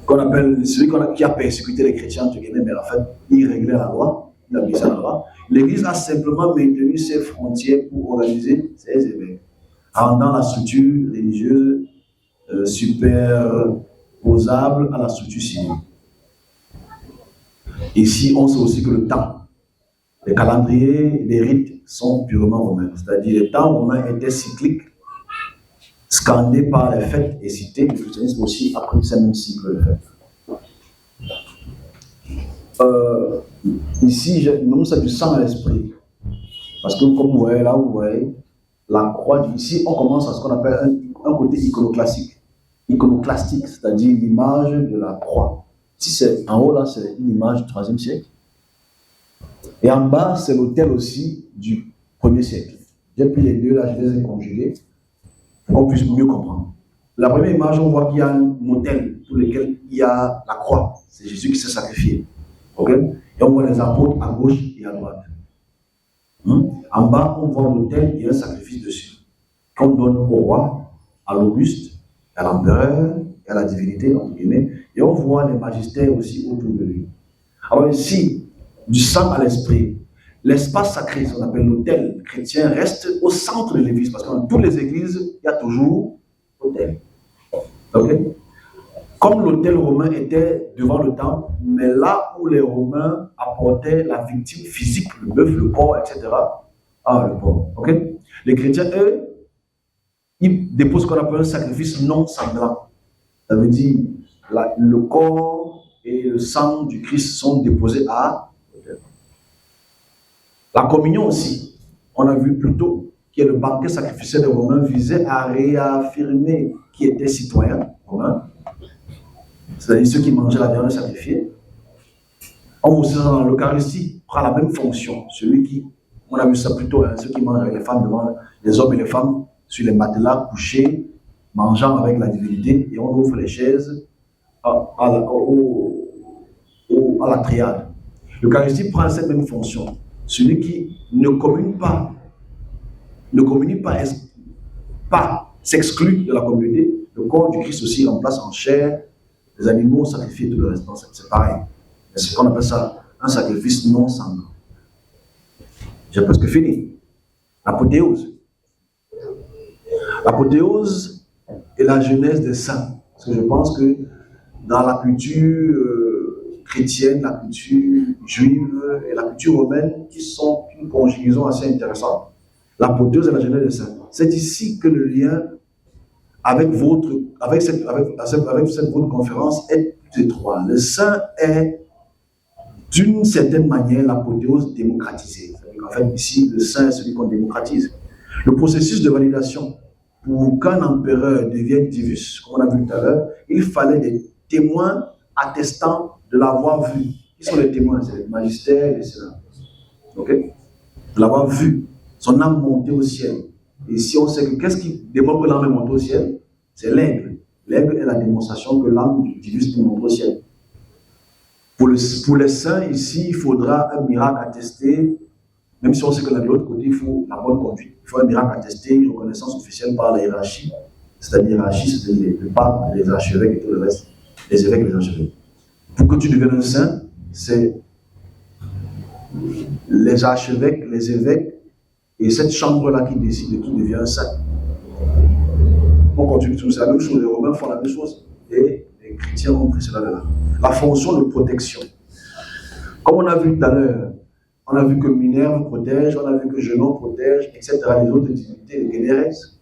qu'on appelle celui qui a persécuté les chrétiens, mais en fait, il réglait la loi, il a mis ça la loi. L'Église a simplement maintenu ses frontières pour organiser ses évêques, rendant la structure religieuse superposable à la structure civile. Ici, on sait aussi que le temps, les calendriers, les rites sont purement romains, c'est-à-dire les temps romains étaient cycliques, scandés par les fêtes et cités. Le christianisme aussi a pris ce même cycle de fêtes. Ici, je nomme ça du sang à l'esprit. Parce que comme vous voyez là, vous voyez la croix. Ici, on commence à ce qu'on appelle un côté iconoclastique. Iconoclastique, c'est-à-dire l'image de la croix. Si c'est en haut là, c'est une image du 3e siècle. Et en bas, c'est l'autel aussi du 1er siècle. J'ai pris les deux là, je les ai conjugués pour qu'on puisse mieux comprendre. La première image, on voit qu'il y a un autel pour lequel il y a la croix. C'est Jésus qui s'est sacrifié. Okay? Et on voit les apôtres à gauche et à droite. En bas, on voit l'autel et un sacrifice dessus, qu'on donne au roi, à l'Auguste, à l'empereur, et à la divinité, entre guillemets. Et on voit les magistères aussi autour de lui. Alors ici, du sang à l'esprit, l'espace sacré, ce qu'on appelle l'autel chrétien, reste au centre de l'église, parce que dans toutes les églises, il y a toujours l'autel. Okay? Comme l'autel romain était devant le temple, mais là où les Romains apportaient la victime physique, le bœuf, le porc, etc. Ah, le porc. Okay? Les chrétiens, eux, ils déposent ce qu'on appelle un sacrifice non sanglant. Ça veut dire le corps et le sang du Christ sont déposés à l'autel. La communion aussi, on a vu plus tôt que le banquet sacrificiel des Romains visait à réaffirmer qui étaient citoyens romains. C'est-à-dire ceux qui mangeaient la viande sacrifiée. On voit aussi dans l'Eucharistie, prend la même fonction. Celui qui, on a vu ça plus tôt, ceux qui mangent avec les femmes devant les hommes et les femmes sur les matelas couchés, mangeant avec la divinité, et on ouvre les chaises à la triade. L'Eucharistie prend cette même fonction. Celui qui ne communie pas, s'exclut de la communauté, le corps du Christ aussi remplace en chair les animaux sacrifiés, tout le reste. C'est pareil. C'est ce qu'on appelle ça un sacrifice non sanglant. J'ai presque fini. L'apothéose. L'apothéose est la genèse des saints. Parce que je pense que dans la culture chrétienne, la culture juive et la culture romaine qui sont une conjugaison assez intéressante. L'apothéose et la genèse des saints. C'est ici que le lien avec cette votre conférence est plus étroit. Le saint est d'une certaine manière l'apothéose démocratisée. En fait, ici, le saint est celui qu'on démocratise. Le processus de validation, pour qu'un empereur devienne divus, comme on a vu tout à l'heure, il fallait des témoins attestant de l'avoir vu. Qui sont les témoins? C'est le magistère et le sénat. Ok? De l'avoir vu. Son âme montée au ciel. Et si on sait que qu'est-ce qui démontre que l'âme est montée au ciel? C'est l'aigle. L'aigle est la démonstration que l'âme du divus est montée au ciel. Pour les saints, ici, il faudra un miracle attesté, même si on sait que de l'autre côté, il faut la bonne conduite. Il faut un miracle attesté, une reconnaissance officielle par la hiérarchie. C'est-à-dire hiérarchie, c'est le pape, les archevêques et tout le reste. Les évêques et les archevêques. Pour que tu deviennes un saint, c'est les archevêques, les évêques et cette chambre-là qui décide de qui devient un saint. On continue tout, c'est la même chose. Les Romains font la même chose. Et les chrétiens ont pris cela de là. La fonction de protection. Comme on a vu tout à l'heure, on a vu que Minerve protège, on a vu que Junon protège, etc. Les autres divinités, les Générès.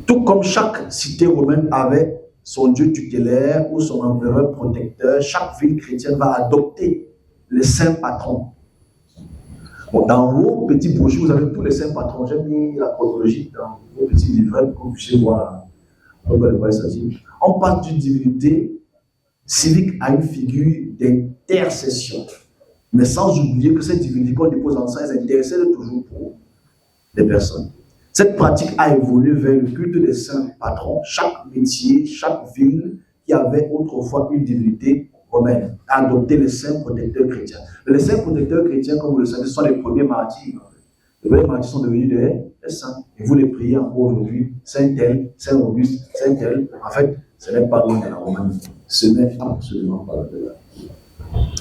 Tout comme chaque cité romaine avait son dieu tutélaire ou son empereur protecteur, chaque ville chrétienne va adopter les saints patrons. Bon, dans vos petits brochures, vous avez tous les saints patrons. J'ai mis la chronologie dans vos petits livrets pour que vous puissiez voir de quoi il s'agit. On passe d'une divinité civique à une figure d'intercession. Mais sans oublier que cette divinité qu'on dépose en ça, elle intercède toujours pour les personnes. Cette pratique a évolué vers le culte des saints patrons. Chaque métier, chaque ville qui avait autrefois une divinité romaine a adopté les saints protecteurs chrétiens. Mais les saints protecteurs chrétiens, comme vous le savez, sont les premiers martyrs. Les premiers martyrs sont devenus des saints. Et vous les priez encore aujourd'hui, Saint tel, Saint Auguste, Saint tel. En fait, ce n'est pas loin de la Romaine. Ce n'est absolument pas loin de là.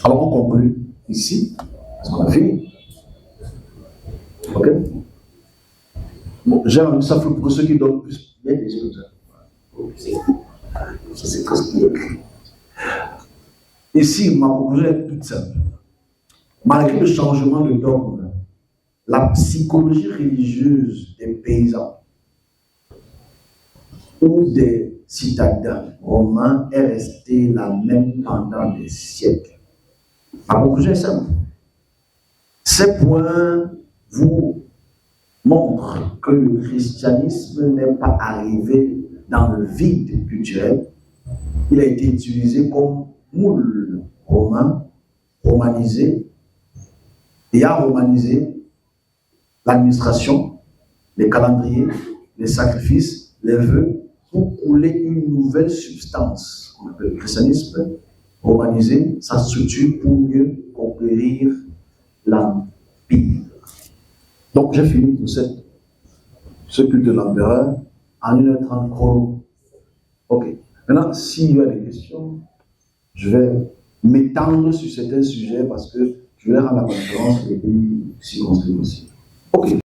Alors on conclut ici, parce qu'on a fini. Ok? Bon, j'ai un ça pour que ceux qui donnent plus bien des choses. Ça c'est presque mieux. Ici, ma conclusion est toute simple. Malgré le changement de dogme, la psychologie religieuse des paysans ou des citadins romains est restée la même pendant des siècles. Ma conclusion est simple. Ces points vous montrent que le christianisme n'est pas arrivé dans le vide culturel. Il a été utilisé comme moule romain, romanisé, et a romanisé l'administration, les calendriers, les sacrifices, les vœux, pour couler une nouvelle substance qu'on appelle le christianisme, romaniser sa structure pour mieux conquérir l'empire. Donc j'ai fini pour ce culte de l'empereur en 1h30 chrono. Ok. Maintenant, s'il y a des questions, je vais m'étendre sur certains sujets parce que je vais rendre la conférence et puis circonscrire aussi. Ok.